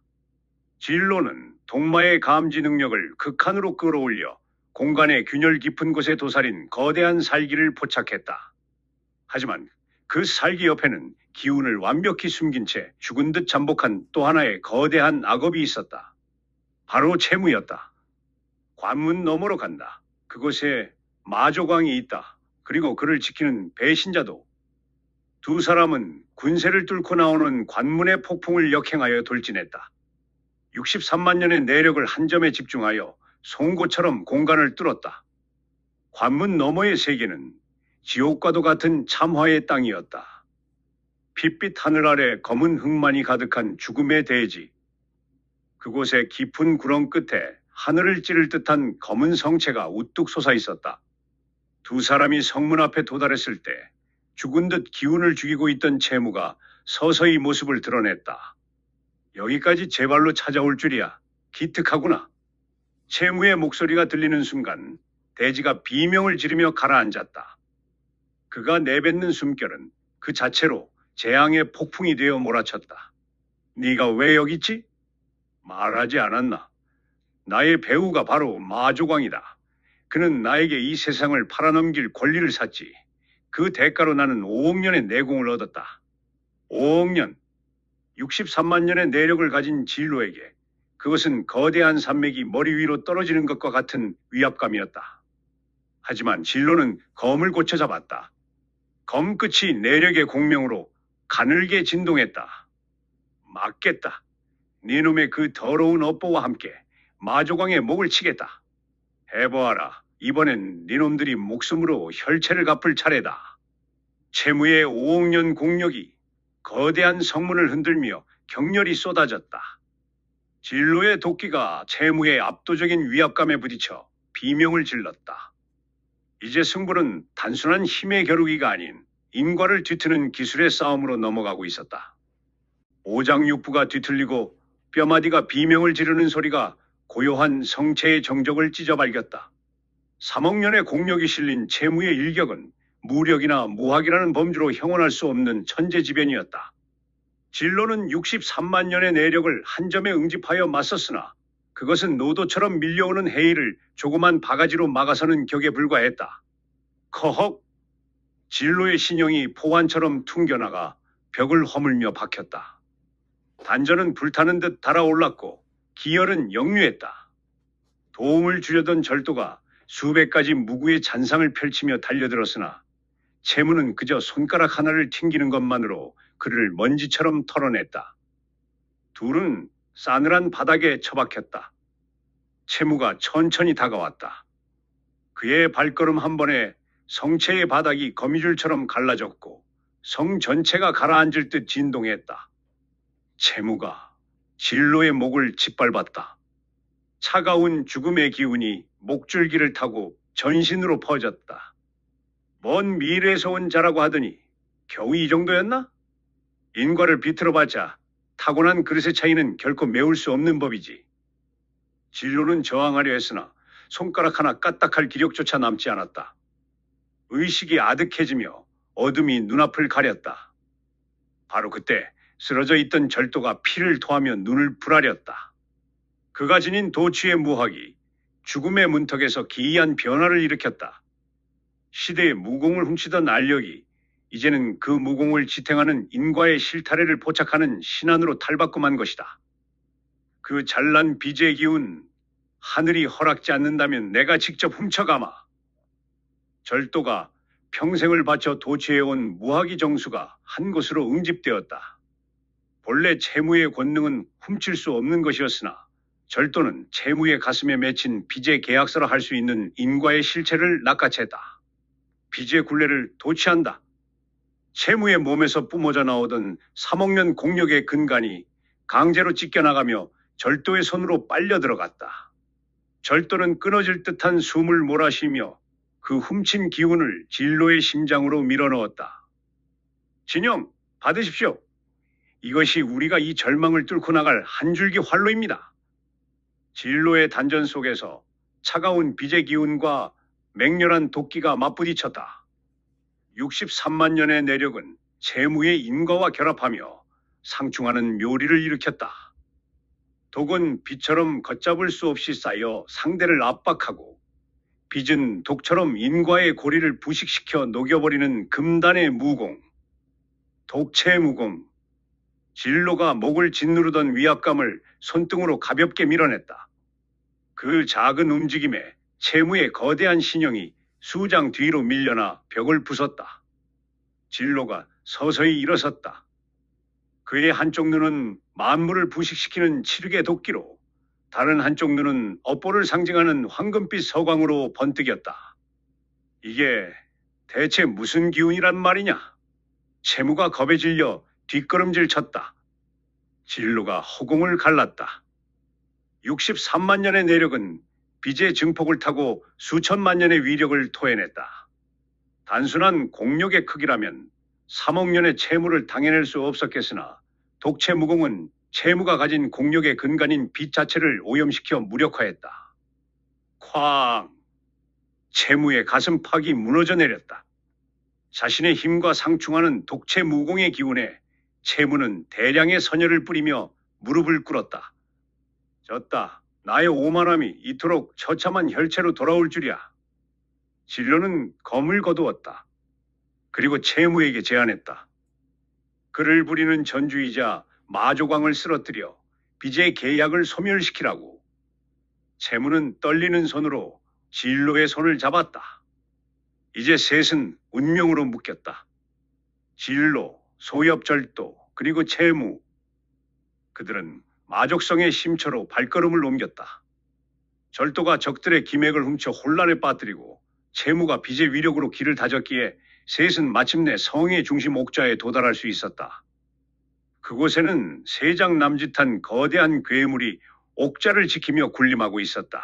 진로는 동마의 감지 능력을 극한으로 끌어올려 공간의 균열 깊은 곳에 도사린 거대한 살기를 포착했다. 하지만 그 살기 옆에는 기운을 완벽히 숨긴 채 죽은 듯 잠복한 또 하나의 거대한 악업이 있었다. 바로 채무였다. 관문 너머로 간다. 그곳에 마족왕이 있다. 그리고 그를 지키는 배신자도. 두 사람은 군세를 뚫고 나오는 관문의 폭풍을 역행하여 돌진했다. 63만 년의 내력을 한 점에 집중하여 송곳처럼 공간을 뚫었다. 관문 너머의 세계는 지옥과도 같은 참화의 땅이었다. 핏빛 하늘 아래 검은 흙만이 가득한 죽음의 대지. 그곳의 깊은 구렁 끝에 하늘을 찌를 듯한 검은 성체가 우뚝 솟아 있었다. 두 사람이 성문 앞에 도달했을 때 죽은 듯 기운을 죽이고 있던 채무가 서서히 모습을 드러냈다. 여기까지 제 발로 찾아올 줄이야. 기특하구나. 채무의 목소리가 들리는 순간 대지가 비명을 지르며 가라앉았다. 그가 내뱉는 숨결은 그 자체로 재앙의 폭풍이 되어 몰아쳤다. 네가 왜 여기 있지? 말하지 않았나? 나의 배우가 바로 마족왕이다. 그는 나에게 이 세상을 팔아넘길 권리를 샀지. 그 대가로 나는 5억 년의 내공을 얻었다. 5억 년. 63만 년의 내력을 가진 진로에게 그것은 거대한 산맥이 머리 위로 떨어지는 것과 같은 위압감이었다. 하지만 진로는 검을 고쳐 잡았다. 검 끝이 내력의 공명으로 가늘게 진동했다. 막겠다. 네놈의 그 더러운 업보와 함께 마족왕의 목을 치겠다. 해보아라. 이번엔 네놈들이 목숨으로 혈체를 갚을 차례다. 채무의 5억 년 공력이 거대한 성문을 흔들며 격렬히 쏟아졌다. 진로의 도끼가 채무의 압도적인 위압감에 부딪혀 비명을 질렀다. 이제 승부는 단순한 힘의 겨루기가 아닌 인과를 뒤트는 기술의 싸움으로 넘어가고 있었다. 오장육부가 뒤틀리고 뼈마디가 비명을 지르는 소리가 고요한 성체의 정적을 찢어발겼다. 3억 년의 공력이 실린 채무의 일격은 무력이나 무학이라는 범주로 형언할 수 없는 천재지변이었다. 진로는 63만 년의 내력을 한 점에 응집하여 맞섰으나 그것은 노도처럼 밀려오는 해일을 조그만 바가지로 막아서는 격에 불과했다. 커헉! 진로의 신형이 포환처럼 퉁겨나가 벽을 허물며 박혔다. 단전은 불타는 듯 달아올랐고 기열은 역류했다. 도움을 주려던 절도가 수백 가지 무구의 잔상을 펼치며 달려들었으나 채무는 그저 손가락 하나를 튕기는 것만으로 그를 먼지처럼 털어냈다. 둘은 싸늘한 바닥에 처박혔다. 채무가 천천히 다가왔다. 그의 발걸음 한 번에 성체의 바닥이 거미줄처럼 갈라졌고 성 전체가 가라앉을 듯 진동했다. 채무가 진로의 목을 짓밟았다. 차가운 죽음의 기운이 목줄기를 타고 전신으로 퍼졌다. 먼 미래에서 온 자라고 하더니 겨우 이 정도였나? 인과를 비틀어봤자 타고난 그릇의 차이는 결코 메울 수 없는 법이지. 진로는 저항하려 했으나 손가락 하나 까딱할 기력조차 남지 않았다. 의식이 아득해지며 어둠이 눈앞을 가렸다. 바로 그때 쓰러져 있던 절도가 피를 토하며 눈을 부라렸다. 그가 지닌 도취의 무학이 죽음의 문턱에서 기이한 변화를 일으켰다. 시대의 무공을 훔치던 알력이 이제는 그 무공을 지탱하는 인과의 실타래를 포착하는 신안으로 탈바꿈한 것이다. 그 잘난 빚의 기운, 하늘이 허락지 않는다면 내가 직접 훔쳐가마. 절도가 평생을 바쳐 도취해온 무학의 정수가 한 곳으로 응집되었다. 본래 채무의 권능은 훔칠 수 없는 것이었으나 절도는 채무의 가슴에 맺힌 빚의 계약서라 할 수 있는 인과의 실체를 낚아챘다. 빚의 굴레를 도취한다. 채무의 몸에서 뿜어져 나오던 3억 년 공력의 근간이 강제로 찢겨나가며 절도의 손으로 빨려 들어갔다. 절도는 끊어질 듯한 숨을 몰아쉬며 그 훔친 기운을 진로의 심장으로 밀어넣었다. 진영, 받으십시오. 이것이 우리가 이 절망을 뚫고 나갈 한 줄기 활로입니다. 진로의 단전 속에서 차가운 빚의 기운과 맹렬한 도끼가 맞부딪혔다. 63만 년의 내력은 채무의 인과와 결합하며 상충하는 묘리를 일으켰다. 독은 빛처럼 걷잡을 수 없이 쌓여 상대를 압박하고 빚은 독처럼 인과의 고리를 부식시켜 녹여버리는 금단의 무공, 독채 무공. 진로가 목을 짓누르던 위압감을 손등으로 가볍게 밀어냈다. 그 작은 움직임에 채무의 거대한 신형이 수장 뒤로 밀려나 벽을 부쉈다. 진로가 서서히 일어섰다. 그의 한쪽 눈은 만물을 부식시키는 칠흑의 도끼로, 다른 한쪽 눈은 업보를 상징하는 황금빛 서광으로 번뜩였다. 이게 대체 무슨 기운이란 말이냐? 채무가 겁에 질려 뒷걸음질 쳤다. 진로가 허공을 갈랐다. 63만 년의 내력은 빚의 증폭을 타고 수천만 년의 위력을 토해냈다. 단순한 공력의 크기라면 3억 년의 채무를 당해낼 수 없었겠으나 독채무공은 채무가 가진 공력의 근간인 빚 자체를 오염시켜 무력화했다. 쾅! 채무의 가슴팍이 무너져 내렸다. 자신의 힘과 상충하는 독채무공의 기운에 채무는 대량의 선혈을 뿌리며 무릎을 꿇었다. 졌다. 나의 오만함이 이토록 처참한 혈체로 돌아올 줄이야. 진로는 검을 거두었다. 그리고 채무에게 제안했다. 그를 부리는 전주이자 마조광을 쓰러뜨려 빚의 계약을 소멸시키라고. 채무는 떨리는 손으로 진로의 손을 잡았다. 이제 셋은 운명으로 묶였다. 진로, 소엽절도, 그리고 채무. 그들은 마족성의 심처로 발걸음을 옮겼다. 절도가 적들의 기맥을 훔쳐 혼란에 빠뜨리고 채무가 빚의 위력으로 길을 다졌기에 셋은 마침내 성의 중심 옥자에 도달할 수 있었다. 그곳에는 세장 남짓한 거대한 괴물이 옥자를 지키며 군림하고 있었다.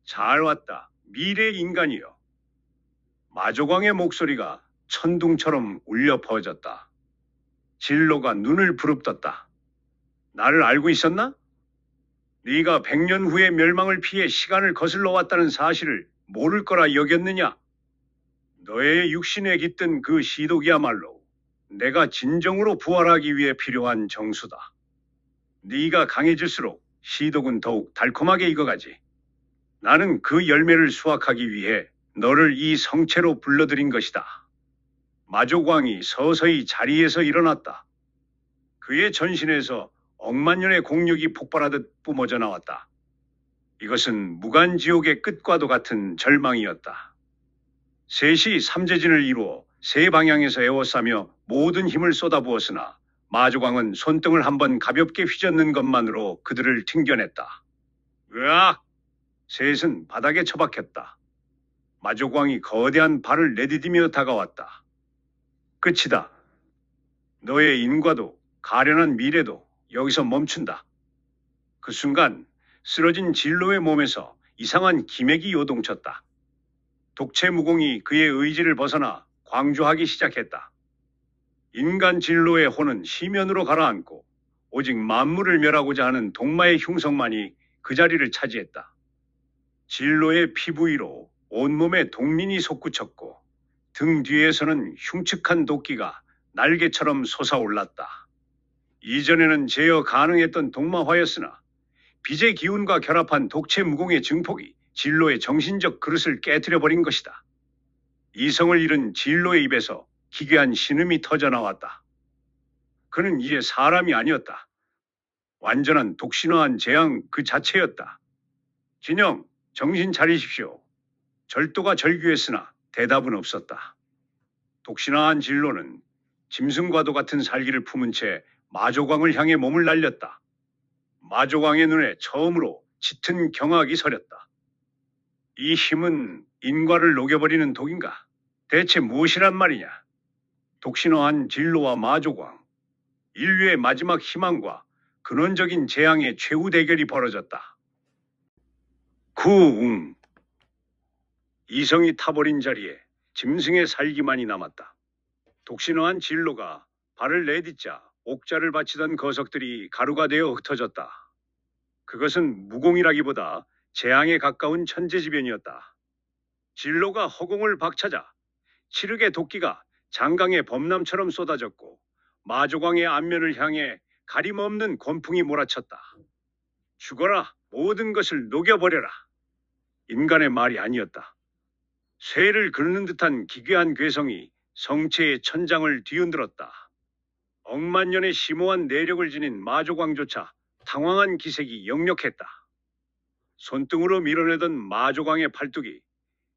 잘 왔다, 미래의 인간이여. 마조광의 목소리가 천둥처럼 울려 퍼졌다. 진로가 눈을 부릅떴다. 나를 알고 있었나? 네가 100년 후의 멸망을 피해 시간을 거슬러 왔다는 사실을 모를 거라 여겼느냐? 너의 육신에 깃든 그 시독이야말로 내가 진정으로 부활하기 위해 필요한 정수다. 네가 강해질수록 시독은 더욱 달콤하게 익어가지. 나는 그 열매를 수확하기 위해 너를 이 성체로 불러들인 것이다. 마조광이 서서히 자리에서 일어났다. 그의 전신에서 억만 년의 공력이 폭발하듯 뿜어져 나왔다. 이것은 무간지옥의 끝과도 같은 절망이었다. 셋이 삼재진을 이루어 세 방향에서 에워싸며 모든 힘을 쏟아부었으나 마조광은 손등을 한번 가볍게 휘젓는 것만으로 그들을 튕겨냈다. 으악! 셋은 바닥에 처박혔다. 마조광이 거대한 발을 내디디며 다가왔다. 끝이다. 너의 인과도 가련한 미래도 여기서 멈춘다. 그 순간 쓰러진 진로의 몸에서 이상한 기맥이 요동쳤다. 독채 무공이 그의 의지를 벗어나 광주하기 시작했다. 인간 진로의 혼은 시면으로 가라앉고 오직 만물을 멸하고자 하는 동마의 흉성만이 그 자리를 차지했다. 진로의 피부 위로 온몸에 독린이 솟구쳤고 등 뒤에서는 흉측한 도끼가 날개처럼 솟아올랐다. 이전에는 제어 가능했던 동마화였으나 빛의 기운과 결합한 독채 무공의 증폭이 진로의 정신적 그릇을 깨뜨려버린 것이다. 이성을 잃은 진로의 입에서 기괴한 신음이 터져나왔다. 그는 이제 사람이 아니었다. 완전한 독신화한 재앙 그 자체였다. 진영, 정신 차리십시오. 절도가 절규했으나 대답은 없었다. 독신화한 진로는 짐승과도 같은 살기를 품은 채 마조광을 향해 몸을 날렸다. 마조광의 눈에 처음으로 짙은 경악이 서렸다. 이 힘은 인과를 녹여버리는 독인가? 대체 무엇이란 말이냐? 독신화한 진로와 마조광, 인류의 마지막 희망과 근원적인 재앙의 최후 대결이 벌어졌다. 구웅. 이성이 타버린 자리에 짐승의 살기만이 남았다. 독신화한 진로가 발을 내딛자 옥자를 바치던 거석들이 가루가 되어 흩어졌다. 그것은 무공이라기보다 재앙에 가까운 천재지변이었다. 진로가 허공을 박차자 칠흑의 도끼가 장강의 범람처럼 쏟아졌고 마조광의 안면을 향해 가림없는 권풍이 몰아쳤다. 죽어라, 모든 것을 녹여버려라. 인간의 말이 아니었다. 쇠를 긁는 듯한 기괴한 괴성이 성체의 천장을 뒤흔들었다. 억만 년의 심오한 내력을 지닌 마조광조차 당황한 기색이 역력했다. 손등으로 밀어내던 마조광의 팔뚝이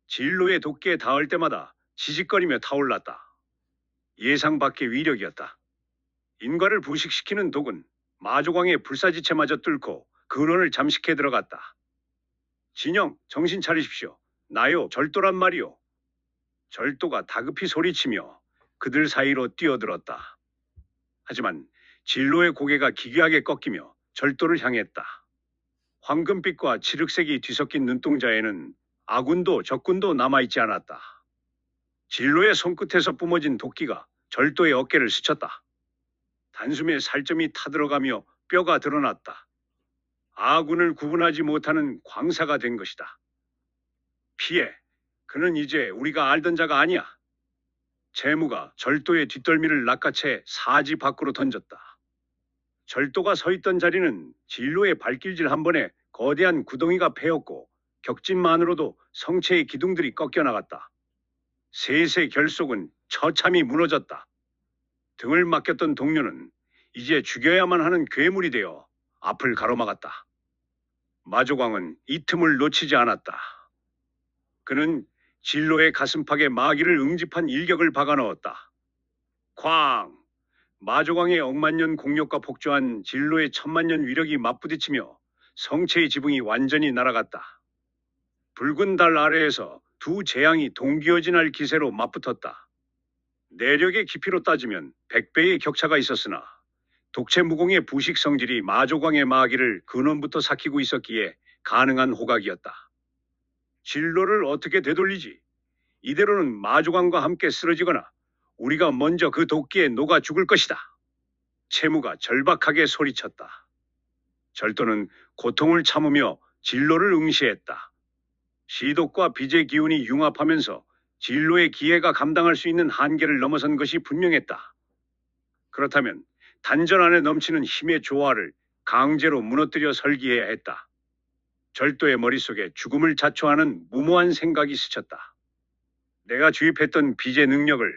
진로의 도끼에 닿을 때마다 지직거리며 타올랐다. 예상 밖의 위력이었다. 인과를 부식시키는 독은 마조광의 불사지체마저 뚫고 근원을 잠식해 들어갔다. 진영, 정신 차리십시오. 나요, 절도란 말이오. 절도가 다급히 소리치며 그들 사이로 뛰어들었다. 하지만 진로의 고개가 기괴하게 꺾이며 절도를 향했다. 황금빛과 칠흑색이 뒤섞인 눈동자에는 아군도 적군도 남아있지 않았다. 진로의 손끝에서 뿜어진 도끼가 절도의 어깨를 스쳤다. 단숨에 살점이 타들어가며 뼈가 드러났다. 아군을 구분하지 못하는 광사가 된 것이다. 피해, 그는 이제 우리가 알던 자가 아니야. 재무가 절도의 뒷덜미를 낚아채 사지 밖으로 던졌다. 절도가 서 있던 자리는 진로의 발길질 한 번에 거대한 구덩이가 패였고 격진만으로도 성체의 기둥들이 꺾여나갔다. 셋의 결속은 처참히 무너졌다. 등을 맡겼던 동료는 이제 죽여야만 하는 괴물이 되어 앞을 가로막았다. 마조광은 이 틈을 놓치지 않았다. 그는 진로의 가슴팍에 마귀를 응집한 일격을 박아넣었다. 쾅! 마조광의 억만년 공력과 폭주한 진로의 천만년 위력이 맞부딪히며 성체의 지붕이 완전히 날아갔다. 붉은 달 아래에서 두 재앙이 동기어진할 기세로 맞붙었다. 내력의 깊이로 따지면 100배의 격차가 있었으나 독채 무공의 부식 성질이 마조광의 마귀를 근원부터 삭히고 있었기에 가능한 호각이었다. 진로를 어떻게 되돌리지? 이대로는 마조광과 함께 쓰러지거나 우리가 먼저 그 도끼에 녹아 죽을 것이다. 채무가 절박하게 소리쳤다. 절도는 고통을 참으며 진로를 응시했다. 시독과 빚의 기운이 융합하면서 진로의 기회가 감당할 수 있는 한계를 넘어선 것이 분명했다. 그렇다면 단전 안에 넘치는 힘의 조화를 강제로 무너뜨려 설기해야 했다. 절도의 머릿속에 죽음을 자초하는 무모한 생각이 스쳤다. 내가 주입했던 빚의 능력을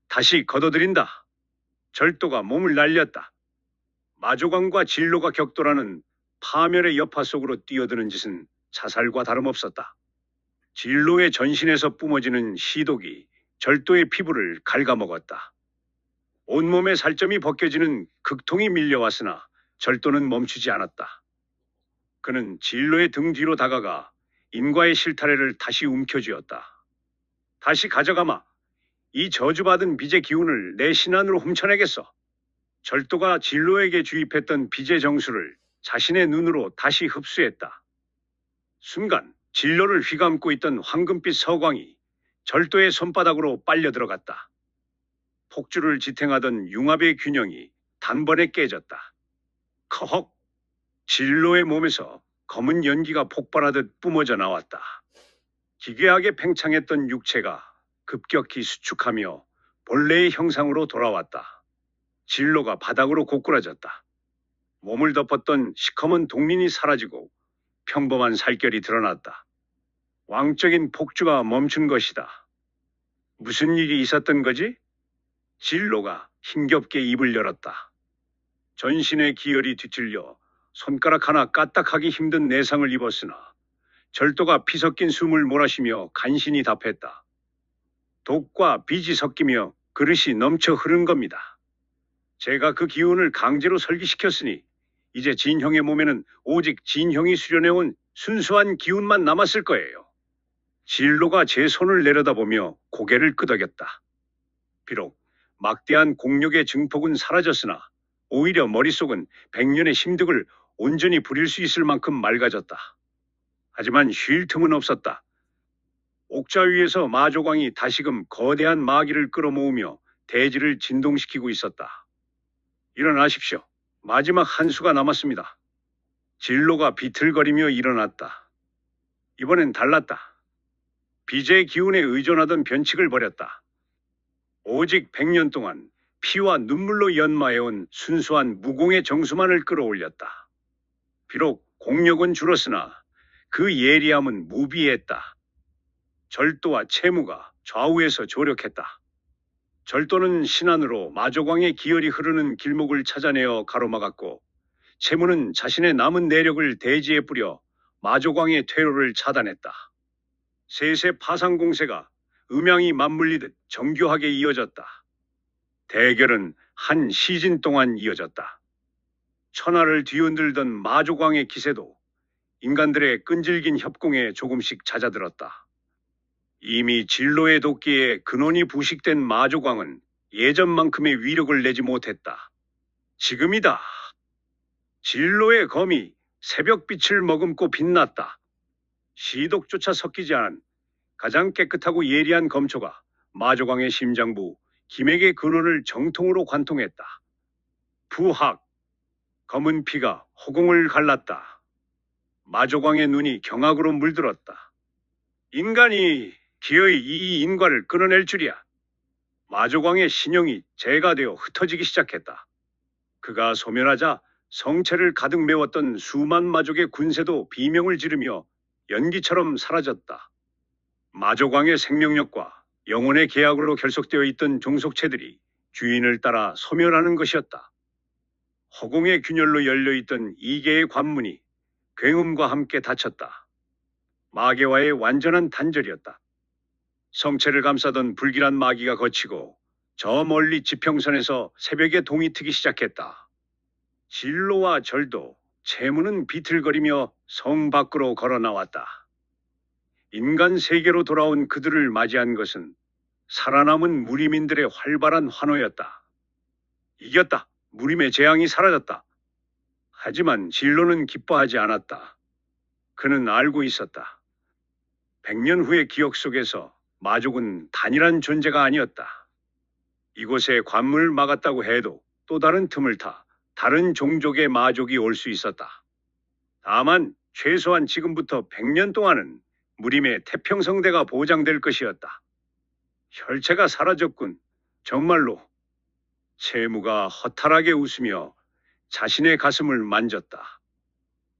다시 거둬들인다. 절도가 몸을 날렸다. 마조광과 진로가 격돌하는 파멸의 여파 속으로 뛰어드는 짓은 자살과 다름없었다. 진로의 전신에서 뿜어지는 시독이 절도의 피부를 갉아먹었다. 온몸의 살점이 벗겨지는 극통이 밀려왔으나 절도는 멈추지 않았다. 그는 진로의 등 뒤로 다가가 인과의 실타래를 다시 움켜쥐었다. 다시 가져가마. 이 저주받은 빚의 기운을 내 신안으로 훔쳐내겠어. 절도가 진로에게 주입했던 빚의 정수를 자신의 눈으로 다시 흡수했다. 순간 진로를 휘감고 있던 황금빛 서광이 절도의 손바닥으로 빨려 들어갔다. 폭주를 지탱하던 융합의 균형이 단번에 깨졌다. 커헉! 진로의 몸에서 검은 연기가 폭발하듯 뿜어져 나왔다. 기괴하게 팽창했던 육체가 급격히 수축하며 본래의 형상으로 돌아왔다. 진로가 바닥으로 고꾸라졌다. 몸을 덮었던 시커먼 동린이 사라지고 평범한 살결이 드러났다. 왕적인 폭주가 멈춘 것이다. 무슨 일이 있었던 거지? 진로가 힘겹게 입을 열었다. 전신의 기혈이 뒤틀려 손가락 하나 까딱하기 힘든 내상을 입었으나 절도가 피 섞인 숨을 몰아쉬며 간신히 답했다. 독과 빚이 섞이며 그릇이 넘쳐 흐른 겁니다. 제가 그 기운을 강제로 설기시켰으니 이제 진형의 몸에는 오직 진형이 수련해온 순수한 기운만 남았을 거예요. 진로가 제 손을 내려다보며 고개를 끄덕였다. 비록 막대한 공력의 증폭은 사라졌으나 오히려 머릿속은 백년의 심득을 온전히 부릴 수 있을 만큼 맑아졌다. 하지만 쉴 틈은 없었다. 옥자 위에서 마조광이 다시금 거대한 마기를 끌어모으며 대지를 진동시키고 있었다. 일어나십시오. 마지막 한 수가 남았습니다. 진로가 비틀거리며 일어났다. 이번엔 달랐다. 빚의 기운에 의존하던 변칙을 버렸다. 오직 100년 동안 피와 눈물로 연마해온 순수한 무공의 정수만을 끌어올렸다. 비록 공력은 줄었으나 그 예리함은 무비했다. 절도와 채무가 좌우에서 조력했다. 절도는 신안으로 마조광의 기혈이 흐르는 길목을 찾아내어 가로막았고 채무는 자신의 남은 내력을 대지에 뿌려 마조광의 퇴로를 차단했다. 셋의 파상 공세가 음양이 맞물리듯 정교하게 이어졌다. 대결은 한 시즌 동안 이어졌다. 천하를 뒤흔들던 마조광의 기세도 인간들의 끈질긴 협공에 조금씩 잦아들었다. 이미 진로의 도끼에 근원이 부식된 마조광은 예전만큼의 위력을 내지 못했다. 지금이다. 진로의 검이 새벽빛을 머금고 빛났다. 시독조차 섞이지 않은 가장 깨끗하고 예리한 검초가 마조광의 심장부 김액의 근원을 정통으로 관통했다. 부학! 검은 피가 허공을 갈랐다. 마조광의 눈이 경악으로 물들었다. 인간이 기어이 이 인과를 끊어낼 줄이야. 마조광의 신형이 재가 되어 흩어지기 시작했다. 그가 소멸하자 성체를 가득 메웠던 수만 마족의 군세도 비명을 지르며 연기처럼 사라졌다. 마조광의 생명력과 영혼의 계약으로 결속되어 있던 종속체들이 주인을 따라 소멸하는 것이었다. 허공의 균열로 열려있던 이계의 관문이 굉음과 함께 닫혔다. 마계와의 완전한 단절이었다. 성체를 감싸던 불길한 마기가 거치고 저 멀리 지평선에서 새벽에 동이 트기 시작했다. 진로와 절도, 채무는 비틀거리며 성 밖으로 걸어 나왔다. 인간 세계로 돌아온 그들을 맞이한 것은 살아남은 무림인들의 활발한 환호였다. 이겼다. 무림의 재앙이 사라졌다. 하지만 진로는 기뻐하지 않았다. 그는 알고 있었다. 100년 후의 기억 속에서 마족은 단일한 존재가 아니었다. 이곳에 관문을 막았다고 해도 또 다른 틈을 타 다른 종족의 마족이 올 수 있었다. 다만 최소한 지금부터 100년 동안은 무림의 태평성대가 보장될 것이었다. 혈체가 사라졌군. 정말로. 채무가 허탈하게 웃으며 자신의 가슴을 만졌다.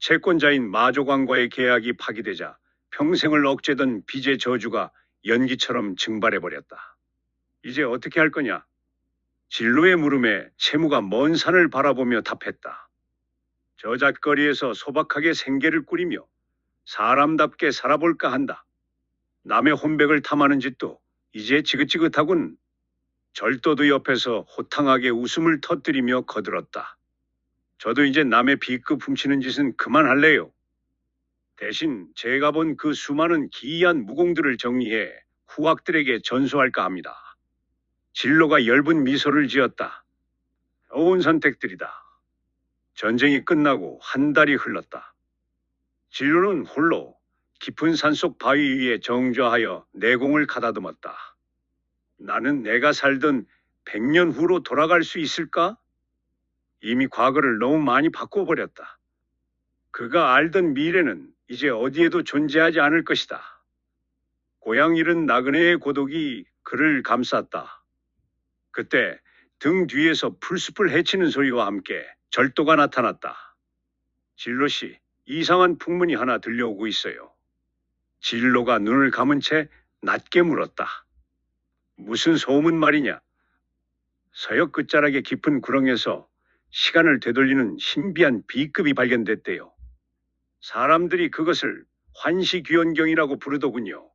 채권자인 마조광과의 계약이 파기되자 평생을 억제던 빚의 저주가 연기처럼 증발해버렸다. 이제 어떻게 할 거냐? 진로의 물음에 채무가 먼 산을 바라보며 답했다. 저잣거리에서 소박하게 생계를 꾸리며 사람답게 살아볼까 한다. 남의 혼백을 탐하는 짓도 이제 지긋지긋하군. 절도도 옆에서 호탕하게 웃음을 터뜨리며 거들었다. 저도 이제 남의 B급 훔치는 짓은 그만할래요. 대신 제가 본 그 수많은 기이한 무공들을 정리해 후학들에게 전수할까 합니다. 진로가 엷은 미소를 지었다. 좋은 선택들이다. 전쟁이 끝나고 한 달이 흘렀다. 진로는 홀로 깊은 산속 바위 위에 정좌하여 내공을 가다듬었다. 나는 내가 살던 100년 후로 돌아갈 수 있을까? 이미 과거를 너무 많이 바꿔버렸다. 그가 알던 미래는 이제 어디에도 존재하지 않을 것이다. 고향 잃은 나그네의 고독이 그를 감쌌다. 그때 등 뒤에서 풀숲을 헤치는 소리와 함께 절도가 나타났다. 진로 씨, 이상한 풍문이 하나 들려오고 있어요. 진로가 눈을 감은 채 낮게 물었다. 무슨 소문 말이냐? 서역 끝자락의 깊은 구렁에서 시간을 되돌리는 신비한 B급이 발견됐대요. 사람들이 그것을 환시귀원경이라고 부르더군요.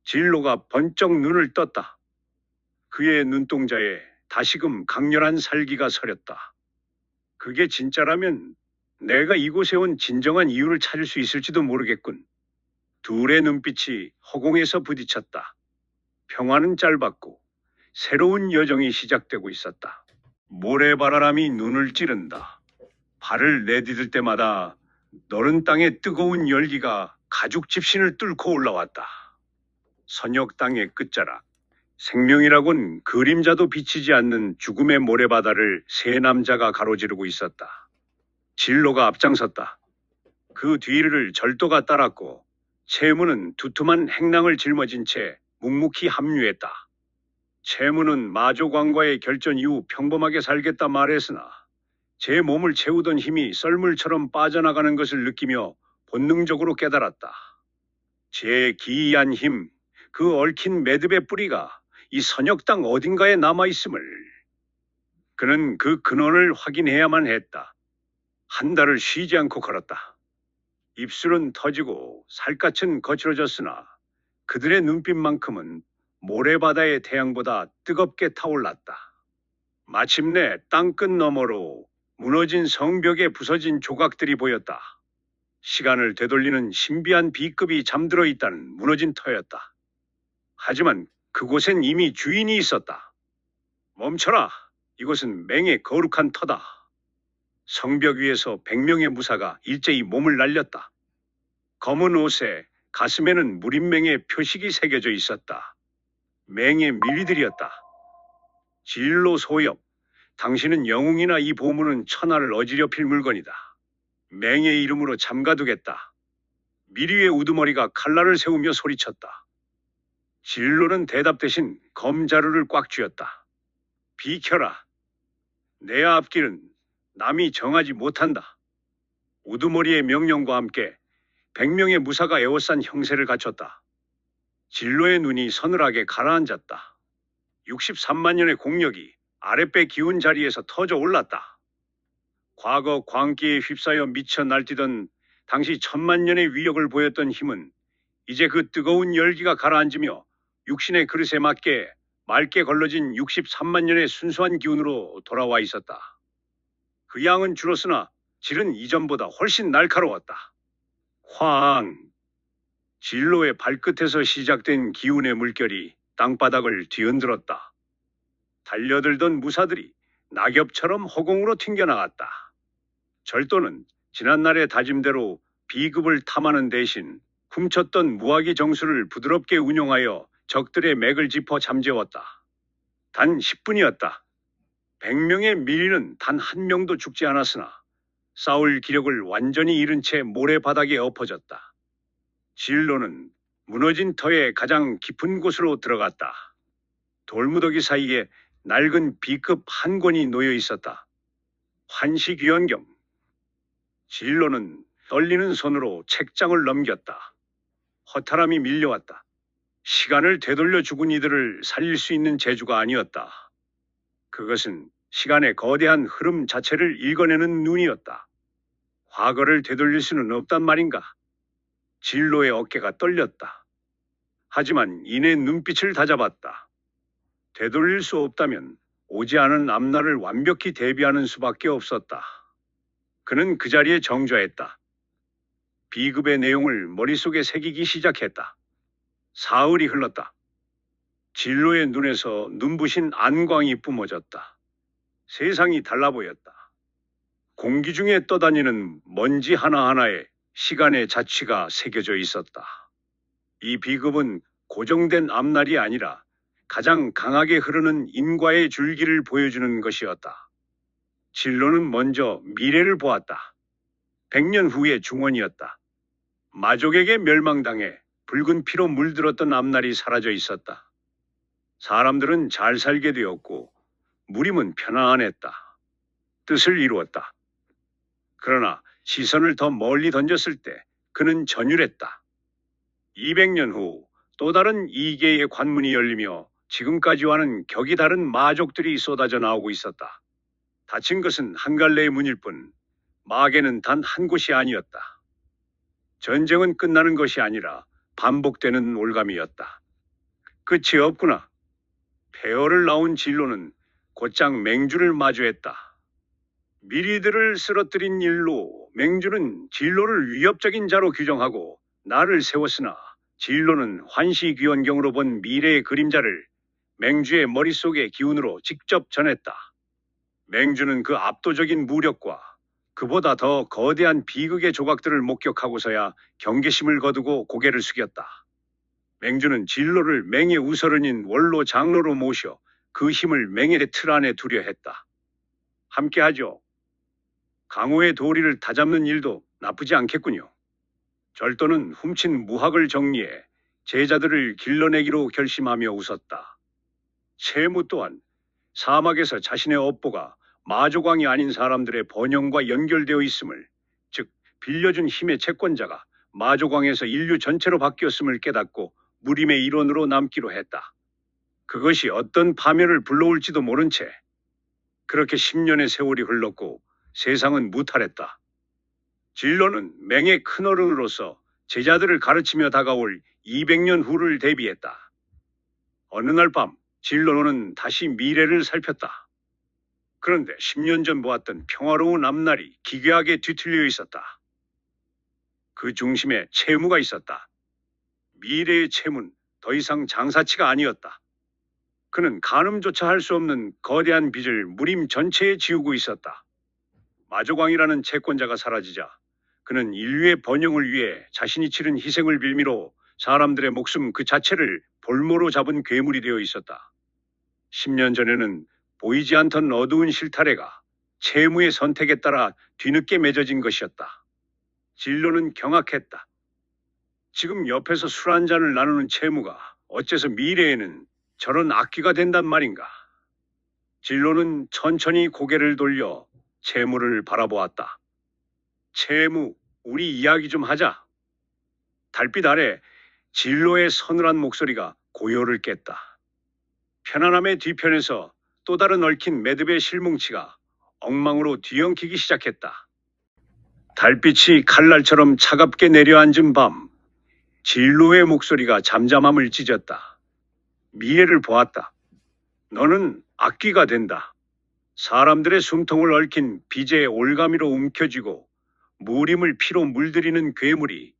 진로가 번쩍 눈을 떴다. 그의 눈동자에 다시금 강렬한 살기가 서렸다. 그게 진짜라면 내가 이곳에 온 진정한 이유를 찾을 수 있을지도 모르겠군. 둘의 눈빛이 허공에서 부딪혔다. 평화는 짧았고 새로운 여정이 시작되고 있었다. 모래바람이 눈을 찌른다. 발을 내디딜 때마다 너른 땅의 뜨거운 열기가 가죽 집신을 뚫고 올라왔다. 선역 땅의 끝자락. 생명이라곤 그림자도 비치지 않는 죽음의 모래바다를 세 남자가 가로지르고 있었다. 진로가 앞장섰다. 그 뒤를 절도가 따랐고 채무는 두툼한 행랑을 짊어진 채 묵묵히 합류했다. 채무는 마조광과의 결전 이후 평범하게 살겠다 말했으나 제 몸을 채우던 힘이 썰물처럼 빠져나가는 것을 느끼며 본능적으로 깨달았다. 제 기이한 힘, 그 얽힌 매듭의 뿌리가 이 선역 땅 어딘가에 남아있음을. 그는 그 근원을 확인해야만 했다. 한 달을 쉬지 않고 걸었다. 입술은 터지고 살갗은 거칠어졌으나 그들의 눈빛만큼은 모래바다의 태양보다 뜨겁게 타올랐다. 마침내 땅끝 너머로 무너진 성벽에 부서진 조각들이 보였다. 시간을 되돌리는 신비한 B급이 잠들어 있다는 무너진 터였다. 하지만 그곳엔 이미 주인이 있었다. 멈춰라! 이곳은 맹의 거룩한 터다. 성벽 위에서 100명의 무사가 일제히 몸을 날렸다. 검은 옷에 가슴에는 무림맹의 표식이 새겨져 있었다. 맹의 밀리들이었다. 진로 소엽, 당신은 영웅이나 이 보물은 천하를 어지럽힐 물건이다. 맹의 이름으로 잠가두겠다. 미리의 우두머리가 칼날을 세우며 소리쳤다. 진로는 대답 대신 검자루를 꽉 쥐었다. 비켜라. 내 앞길은 남이 정하지 못한다. 우두머리의 명령과 함께 100명의 무사가 에워싼 형세를 갖췄다. 진로의 눈이 서늘하게 가라앉았다. 63만 년의 공력이 아랫배 기운 자리에서 터져 올랐다. 과거 광기에 휩싸여 미쳐 날뛰던 당시 1000만 년의 위력을 보였던 힘은 이제 그 뜨거운 열기가 가라앉으며 육신의 그릇에 맞게 맑게 걸러진 63만 년의 순수한 기운으로 돌아와 있었다. 그 양은 줄었으나 질은 이전보다 훨씬 날카로웠다. 황! 진로의 발끝에서 시작된 기운의 물결이 땅바닥을 뒤흔들었다. 달려들던 무사들이 낙엽처럼 허공으로 튕겨나갔다. 절도는 지난날의 다짐대로 B급을 탐하는 대신 훔쳤던 무화기 정수를 부드럽게 운용하여 적들의 맥을 짚어 잠재웠다. 단 10분이었다. 100명의 미리는 단 한 명도 죽지 않았으나 싸울 기력을 완전히 잃은 채 모래바닥에 엎어졌다. 진로는 무너진 터의 가장 깊은 곳으로 들어갔다. 돌무더기 사이에 낡은 B급 한 권이 놓여 있었다. 환시귀원경. 진로는 떨리는 손으로 책장을 넘겼다. 허탈함이 밀려왔다. 시간을 되돌려 죽은 이들을 살릴 수 있는 재주가 아니었다. 그것은 시간의 거대한 흐름 자체를 읽어내는 눈이었다. 과거를 되돌릴 수는 없단 말인가? 진로의 어깨가 떨렸다. 하지만 이내 눈빛을 다잡았다. 되돌릴 수 없다면 오지 않은 앞날을 완벽히 대비하는 수밖에 없었다. 그는 그 자리에 정좌했다. 비급의 내용을 머릿속에 새기기 시작했다. 사흘이 흘렀다. 진로의 눈에서 눈부신 안광이 뿜어졌다. 세상이 달라 보였다. 공기 중에 떠다니는 먼지 하나하나에 시간의 자취가 새겨져 있었다. 이 비급은 고정된 앞날이 아니라 가장 강하게 흐르는 인과의 줄기를 보여주는 것이었다. 진로는 먼저 미래를 보았다. 100년 후의 중원이었다. 마족에게 멸망당해 붉은 피로 물들었던 앞날이 사라져 있었다. 사람들은 잘 살게 되었고 무림은 편안했다. 뜻을 이루었다. 그러나 시선을 더 멀리 던졌을 때 그는 전율했다. 200년 후 또 다른 이계의 관문이 열리며 지금까지와는 격이 다른 마족들이 쏟아져 나오고 있었다. 닫힌 것은 한 갈래의 문일 뿐 마계는 단 한 곳이 아니었다. 전쟁은 끝나는 것이 아니라 반복되는 올감이었다. 끝이 없구나. 폐허를 낳은 진로는 곧장 맹주를 마주했다. 미리들을 쓰러뜨린 일로 맹주는 진로를 위협적인 자로 규정하고 나를 세웠으나 진로는 환시귀원경으로 본 미래의 그림자를 맹주의 머릿속의 기운으로 직접 전했다. 맹주는 그 압도적인 무력과 그보다 더 거대한 비극의 조각들을 목격하고서야 경계심을 거두고 고개를 숙였다. 맹주는 진로를 맹의 우서른인 원로 장로로 모셔 그 힘을 맹의 틀 안에 두려 했다. 함께하죠. 강호의 도리를 다잡는 일도 나쁘지 않겠군요. 절도는 훔친 무학을 정리해 제자들을 길러내기로 결심하며 웃었다. 채무 또한 사막에서 자신의 업보가 마조광이 아닌 사람들의 번영과 연결되어 있음을, 즉 빌려준 힘의 채권자가 마조광에서 인류 전체로 바뀌었음을 깨닫고 무림의 일원으로 남기로 했다. 그것이 어떤 파멸을 불러올지도 모른 채 그렇게 10년의 세월이 흘렀고 세상은 무탈했다. 진로는 맹의 큰어른으로서 제자들을 가르치며 다가올 200년 후를 대비했다. 어느 날 밤 진로는 다시 미래를 살폈다. 그런데 10년 전 보았던 평화로운 앞날이 기괴하게 뒤틀려 있었다. 그 중심에 채무가 있었다. 미래의 채무는 더 이상 장사치가 아니었다. 그는 가늠조차 할 수 없는 거대한 빚을 무림 전체에 지우고 있었다. 마조광이라는 채권자가 사라지자 그는 인류의 번영을 위해 자신이 치른 희생을 빌미로 사람들의 목숨 그 자체를 볼모로 잡은 괴물이 되어 있었다. 10년 전에는 보이지 않던 어두운 실타래가 채무의 선택에 따라 뒤늦게 맺어진 것이었다. 진로는 경악했다. 지금 옆에서 술 한 잔을 나누는 채무가 어째서 미래에는 저런 악귀가 된단 말인가. 진로는 천천히 고개를 돌려 채무를 바라보았다. 채무, 우리 이야기 좀 하자. 달빛 아래 진로의 서늘한 목소리가 고요를 깼다. 편안함의 뒤편에서 또 다른 얽힌 매듭의 실뭉치가 엉망으로 뒤엉키기 시작했다. 달빛이 칼날처럼 차갑게 내려앉은 밤, 진로의 목소리가 잠잠함을 찢었다. 미래를 보았다. 너는 악귀가 된다. 사람들의 숨통을 얽힌 빚의 올가미로 움켜쥐고 무림을 피로 물들이는 괴물이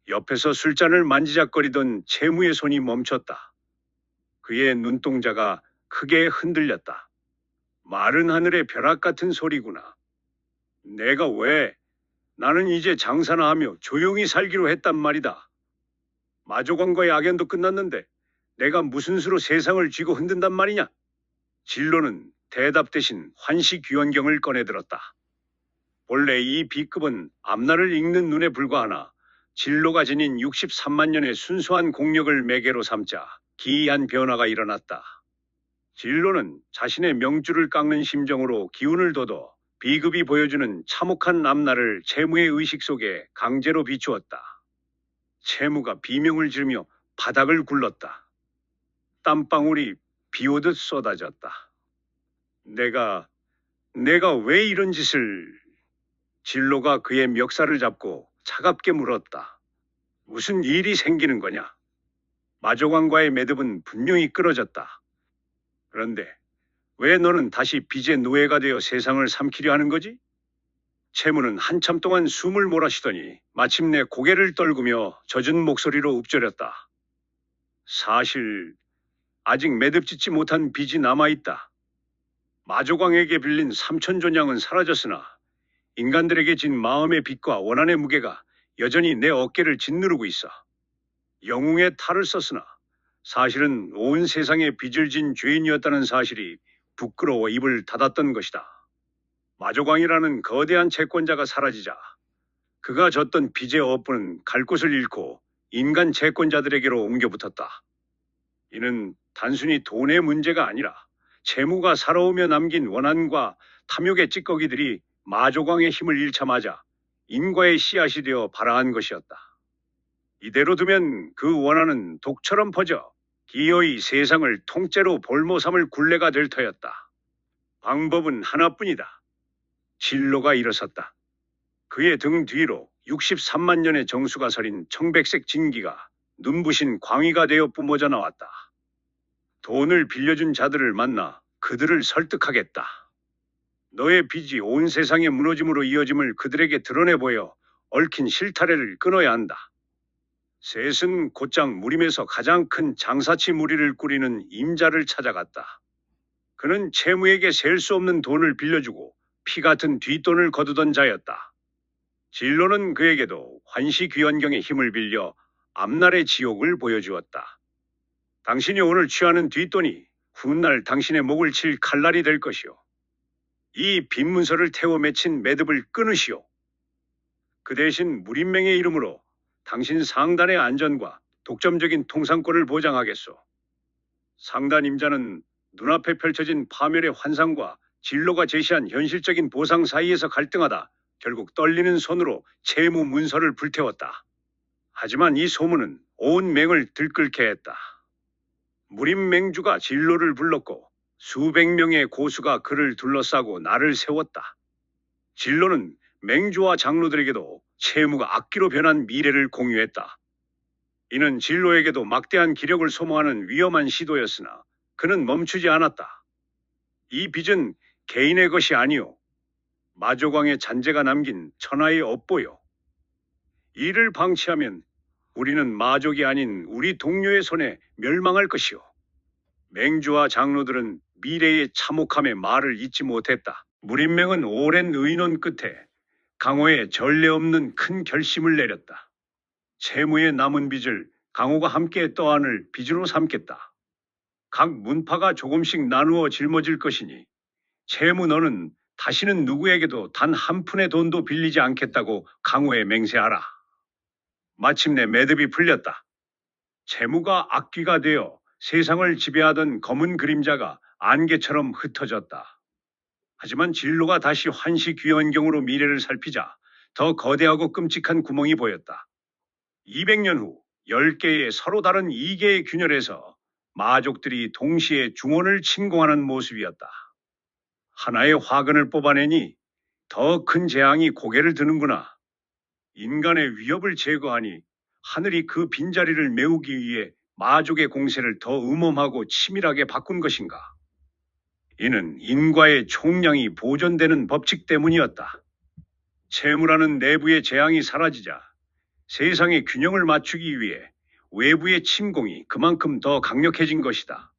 옆에서 술잔을 만지작거리던 채무의 손이 멈췄다. 그의 눈동자가 크게 흔들렸다. 마른 하늘의 벼락 같은 소리구나. 내가 왜? 나는 이제 장사나 하며 조용히 살기로 했단 말이다. 마조광과의 악연도 끝났는데 내가 무슨 수로 세상을 쥐고 흔든단 말이냐? 진로는 대답 대신 환시귀원경을 꺼내들었다. 본래 이 B급은 앞날을 읽는 눈에 불과하나 진로가 지닌 63만 년의 순수한 공력을 매개로 삼자 기이한 변화가 일어났다. 진로는 자신의 명주를 깎는 심정으로 기운을 돋워 B급이 보여주는 참혹한 앞날을 채무의 의식 속에 강제로 비추었다. 채무가 비명을 지르며 바닥을 굴렀다. 땀방울이 비오듯 쏟아졌다. 내가 왜 이런 짓을... 진로가 그의 멱살을 잡고 차갑게 물었다. 무슨 일이 생기는 거냐? 마조광과의 매듭은 분명히 끊어졌다. 그런데 왜 너는 다시 빚의 노예가 되어 세상을 삼키려 하는 거지? 채무는 한참 동안 숨을 몰아쉬더니 마침내 고개를 떨구며 젖은 목소리로 읊조렸다. 사실 아직 매듭짓지 못한 빚이 남아있다. 마조광에게 빌린 삼천조냥은 사라졌으나 인간들에게 진 마음의 빚과 원한의 무게가 여전히 내 어깨를 짓누르고 있어. 영웅의 탈을 썼으나 사실은 온 세상에 빚을 진 죄인이었다는 사실이 부끄러워 입을 닫았던 것이다. 마조광이라는 거대한 채권자가 사라지자 그가 졌던 빚의 업은 갈 곳을 잃고 인간 채권자들에게로 옮겨붙었다. 이는 단순히 돈의 문제가 아니라 채무가 살아오며 남긴 원한과 탐욕의 찌꺼기들이 마조광의 힘을 잃자마자 인과의 씨앗이 되어 발아한 것이었다. 이대로 두면 그 원한은 독처럼 퍼져 기어이 세상을 통째로 볼모 삼을 굴레가 될 터였다. 방법은 하나뿐이다. 진로가 일어섰다. 그의 등 뒤로 63만 년의 정수가 서린 청백색 진기가 눈부신 광위가 되어 뿜어져 나왔다. 돈을 빌려준 자들을 만나 그들을 설득하겠다. 너의 빚이 온 세상의 무너짐으로 이어짐을 그들에게 드러내 보여 얽힌 실타래를 끊어야 한다. 셋은 곧장 무림에서 가장 큰 장사치 무리를 꾸리는 임자를 찾아갔다. 그는 채무에게 셀 수 없는 돈을 빌려주고 피 같은 뒷돈을 거두던 자였다. 진로는 그에게도 환시귀환경의 힘을 빌려 앞날의 지옥을 보여주었다. 당신이 오늘 취하는 뒷돈이 훗날 당신의 목을 칠 칼날이 될 것이오. 이 빈문서를 태워 맺힌 매듭을 끊으시오. 그 대신 무림맹의 이름으로 당신 상단의 안전과 독점적인 통상권을 보장하겠소. 상단 임자는 눈앞에 펼쳐진 파멸의 환상과 진로가 제시한 현실적인 보상 사이에서 갈등하다 결국 떨리는 손으로 채무 문서를 불태웠다. 하지만 이 소문은 온 맹을 들끓게 했다. 무림맹주가 진로를 불렀고 수백 명의 고수가 그를 둘러싸고 날을 세웠다. 진로는 맹주와 장로들에게도 채무가 악기로 변한 미래를 공유했다. 이는 진로에게도 막대한 기력을 소모하는 위험한 시도였으나 그는 멈추지 않았다. 이 빚은 개인의 것이 아니오. 마조광의 잔재가 남긴 천하의 업보요. 이를 방치하면 우리는 마족이 아닌 우리 동료의 손에 멸망할 것이오. 맹주와 장로들은 미래의 참혹함의 말을 잊지 못했다. 무림맹은 오랜 의논 끝에 강호의 전례 없는 큰 결심을 내렸다. 채무의 남은 빚을 강호가 함께 떠안을 빚으로 삼겠다. 각 문파가 조금씩 나누어 짊어질 것이니 채무 너는 다시는 누구에게도 단 한 푼의 돈도 빌리지 않겠다고 강호에 맹세하라. 마침내 매듭이 풀렸다. 채무가 악귀가 되어 세상을 지배하던 검은 그림자가 안개처럼 흩어졌다. 하지만 진로가 다시 환시귀환경으로 미래를 살피자 더 거대하고 끔찍한 구멍이 보였다. 200년 후 10개의 서로 다른 2개의 균열에서 마족들이 동시에 중원을 침공하는 모습이었다. 하나의 화근을 뽑아내니 더 큰 재앙이 고개를 드는구나. 인간의 위협을 제거하니 하늘이 그 빈자리를 메우기 위해 마족의 공세를 더 음험하고 치밀하게 바꾼 것인가? 이는 인과의 총량이 보존되는 법칙 때문이었다. 채무라는 내부의 재앙이 사라지자 세상의 균형을 맞추기 위해 외부의 침공이 그만큼 더 강력해진 것이다.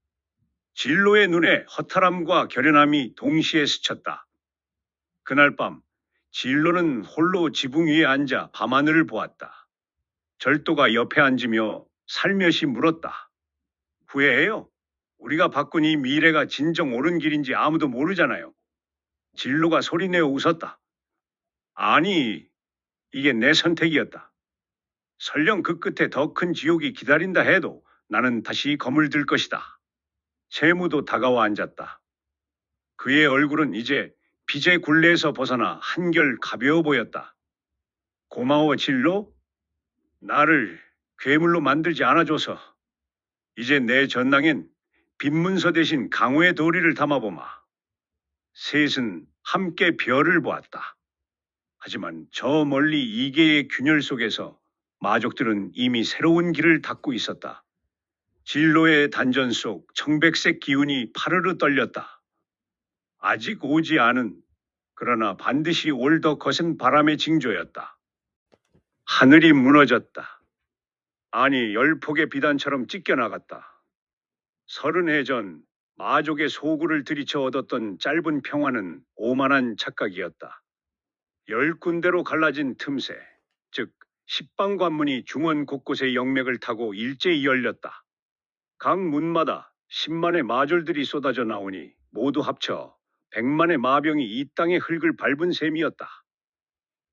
진로의 눈에 허탈함과 결연함이 동시에 스쳤다. 그날 밤 진로는 홀로 지붕 위에 앉아 밤하늘을 보았다. 절도가 옆에 앉으며 살며시 물었다. 후회해요? 우리가 바꾼 이 미래가 진정 옳은 길인지 아무도 모르잖아요. 진로가 소리내어 웃었다. 아니, 이게 내 선택이었다. 설령 그 끝에 더 큰 지옥이 기다린다 해도 나는 다시 검을 들 것이다. 채무도 다가와 앉았다. 그의 얼굴은 이제 빚의 굴레에서 벗어나 한결 가벼워 보였다. 고마워 진로? 나를 괴물로 만들지 않아줘서. 이제 내 전당엔 빈문서 대신 강호의 도리를 담아보마. 셋은 함께 별을 보았다. 하지만 저 멀리 이계의 균열 속에서 마족들은 이미 새로운 길을 닫고 있었다. 진로의 단전 속 청백색 기운이 파르르 떨렸다. 아직 오지 않은 그러나 반드시 올 더 거센 바람의 징조였다. 하늘이 무너졌다. 아니, 열폭의 비단처럼 찢겨나갔다. 30해 전 마족의 소굴을 들이쳐 얻었던 짧은 평화는 오만한 착각이었다. 10군데로 갈라진 틈새, 즉 십방관문이 중원 곳곳의 영맥을 타고 일제히 열렸다. 각 문마다 10만의 마졸들이 쏟아져 나오니 모두 합쳐 100만의 마병이 이 땅의 흙을 밟은 셈이었다.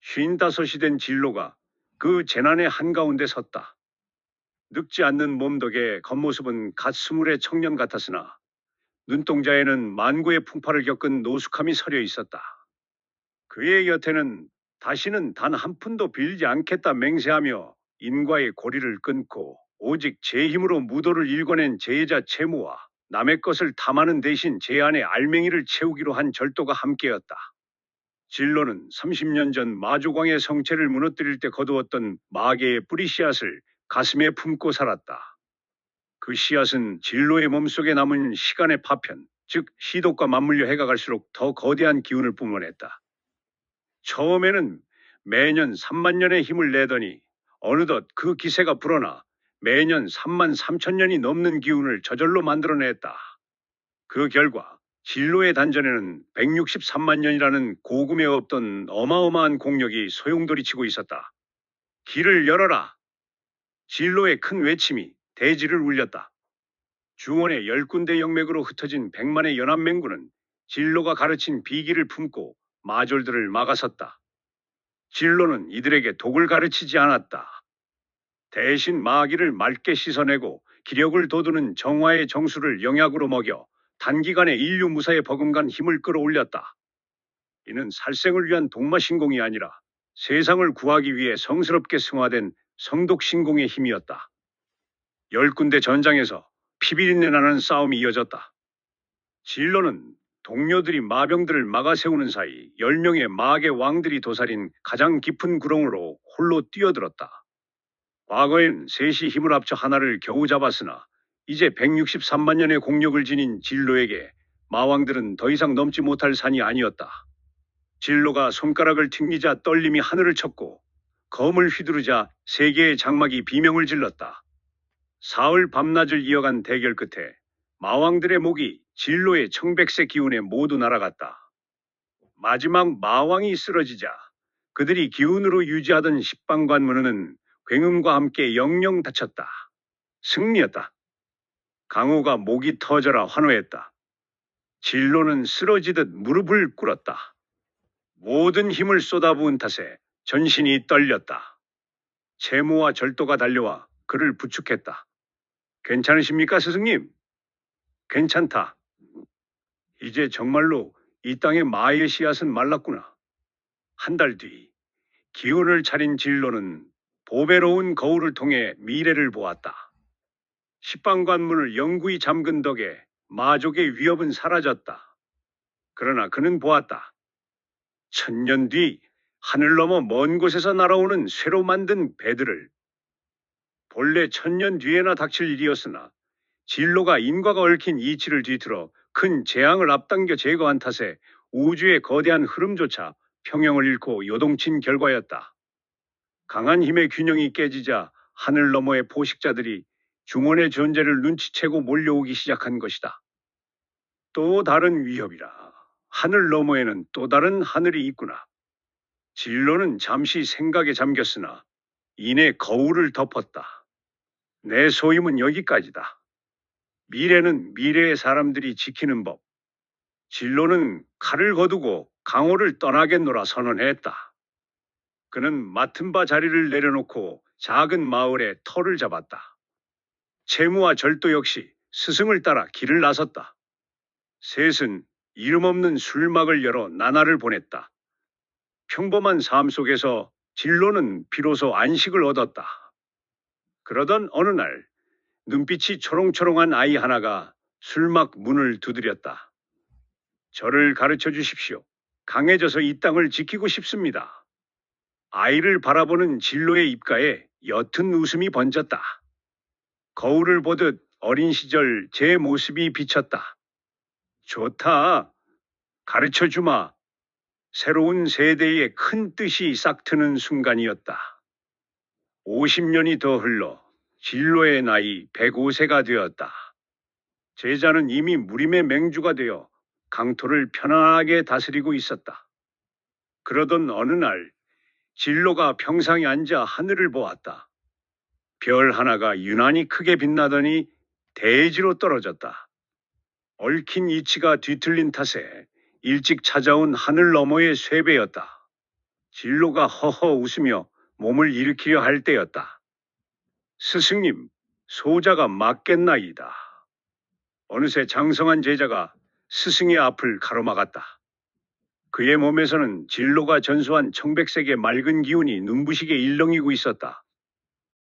55이 된 진로가 그 재난의 한가운데 섰다. 늙지 않는 몸 덕에 겉모습은 갓 20의 청년 같았으나 눈동자에는 만고의 풍파를 겪은 노숙함이 서려 있었다. 그의 곁에는 다시는 단 한 푼도 빌지 않겠다 맹세하며 인과의 고리를 끊고 오직 제 힘으로 무도를 일궈낸 제자 채무와 남의 것을 탐하는 대신 제 안에 알맹이를 채우기로 한 절도가 함께였다. 진로는 30년 전 마조광의 성체를 무너뜨릴 때 거두었던 마계의 뿌리 씨앗을 가슴에 품고 살았다. 그 씨앗은 진로의 몸속에 남은 시간의 파편, 즉 시독과 맞물려 해가 갈수록 더 거대한 기운을 뿜어냈다. 처음에는 매년 3만 년의 힘을 내더니 어느덧 그 기세가 불어나 매년 3만 3천 년이 넘는 기운을 저절로 만들어냈다. 그 결과 진로의 단전에는 163만 년이라는 고금에 없던 어마어마한 공력이 소용돌이치고 있었다. 길을 열어라! 진로의 큰 외침이 대지를 울렸다. 중원의 10군데 영맥으로 흩어진 100만의 연합맹구는 진로가 가르친 비기를 품고 마졸들을 막아섰다. 진로는 이들에게 독을 가르치지 않았다. 대신 마귀를 맑게 씻어내고 기력을 돋우는 정화의 정수를 영약으로 먹여 단기간에 인류 무사에 버금간 힘을 끌어올렸다. 이는 살생을 위한 동마신공이 아니라 세상을 구하기 위해 성스럽게 승화된 성독신공의 힘이었다. 10군데 전장에서 피비린내 나는 싸움이 이어졌다. 진로는 동료들이 마병들을 막아세우는 사이 10명의 마계 왕들이 도사린 가장 깊은 구렁으로 홀로 뛰어들었다. 과거엔 셋이 힘을 합쳐 하나를 겨우 잡았으나 이제 163만 년의 공력을 지닌 진로에게 마왕들은 더 이상 넘지 못할 산이 아니었다. 진로가 손가락을 튕기자 떨림이 하늘을 쳤고 검을 휘두르자 세 개의 장막이 비명을 질렀다. 사흘 밤낮을 이어간 대결 끝에 마왕들의 목이 진로의 청백색 기운에 모두 날아갔다. 마지막 마왕이 쓰러지자 그들이 기운으로 유지하던 십방관문은 굉음과 함께 영영 닫혔다. 승리였다. 강호가 목이 터져라 환호했다. 진로는 쓰러지듯 무릎을 꿇었다. 모든 힘을 쏟아부은 탓에 전신이 떨렸다. 채무와 절도가 달려와 그를 부축했다. 괜찮으십니까, 스승님? 괜찮다. 이제 정말로 이 땅의 마의 씨앗은 말랐구나. 한 달 뒤 기운을 차린 진로는 보배로운 거울을 통해 미래를 보았다. 십방관문을 영구히 잠근 덕에 마족의 위협은 사라졌다. 그러나 그는 보았다. 1000년 뒤 하늘 너머 먼 곳에서 날아오는 쇠로 만든 배들을. 본래 1000년 뒤에나 닥칠 일이었으나 진로가 인과가 얽힌 이치를 뒤틀어 큰 재앙을 앞당겨 제거한 탓에 우주의 거대한 흐름조차 평형을 잃고 요동친 결과였다. 강한 힘의 균형이 깨지자 하늘 너머의 포식자들이 중원의 존재를 눈치채고 몰려오기 시작한 것이다. 또 다른 위협이라. 하늘 너머에는 또 다른 하늘이 있구나. 진로는 잠시 생각에 잠겼으나 이내 거울을 덮었다. 내 소임은 여기까지다. 미래는 미래의 사람들이 지키는 법. 진로는 칼을 거두고 강호를 떠나겠노라 선언했다. 그는 맡은 바 자리를 내려놓고 작은 마을에 터를 잡았다. 채무와 절도 역시 스승을 따라 길을 나섰다. 셋은 이름 없는 술막을 열어 나날을 보냈다. 평범한 삶 속에서 진로는 비로소 안식을 얻었다. 그러던 어느 날 눈빛이 초롱초롱한 아이 하나가 술막 문을 두드렸다. 저를 가르쳐 주십시오. 강해져서 이 땅을 지키고 싶습니다. 아이를 바라보는 진로의 입가에 옅은 웃음이 번졌다. 거울을 보듯 어린 시절 제 모습이 비쳤다. 좋다. 가르쳐 주마. 새로운 세대의 큰 뜻이 싹트는 순간이었다. 50년이 더 흘러 진로의 나이 105세가 되었다. 제자는 이미 무림의 맹주가 되어 강토를 편안하게 다스리고 있었다. 그러던 어느 날 진로가 평상에 앉아 하늘을 보았다. 별 하나가 유난히 크게 빛나더니 대지로 떨어졌다. 얽힌 이치가 뒤틀린 탓에 일찍 찾아온 하늘 너머의 쇠배였다. 진로가 허허 웃으며 몸을 일으키려 할 때였다. 스승님, 소자가 맞겠나이다. 어느새 장성한 제자가 스승의 앞을 가로막았다. 그의 몸에서는 진로가 전수한 청백색의 맑은 기운이 눈부시게 일렁이고 있었다.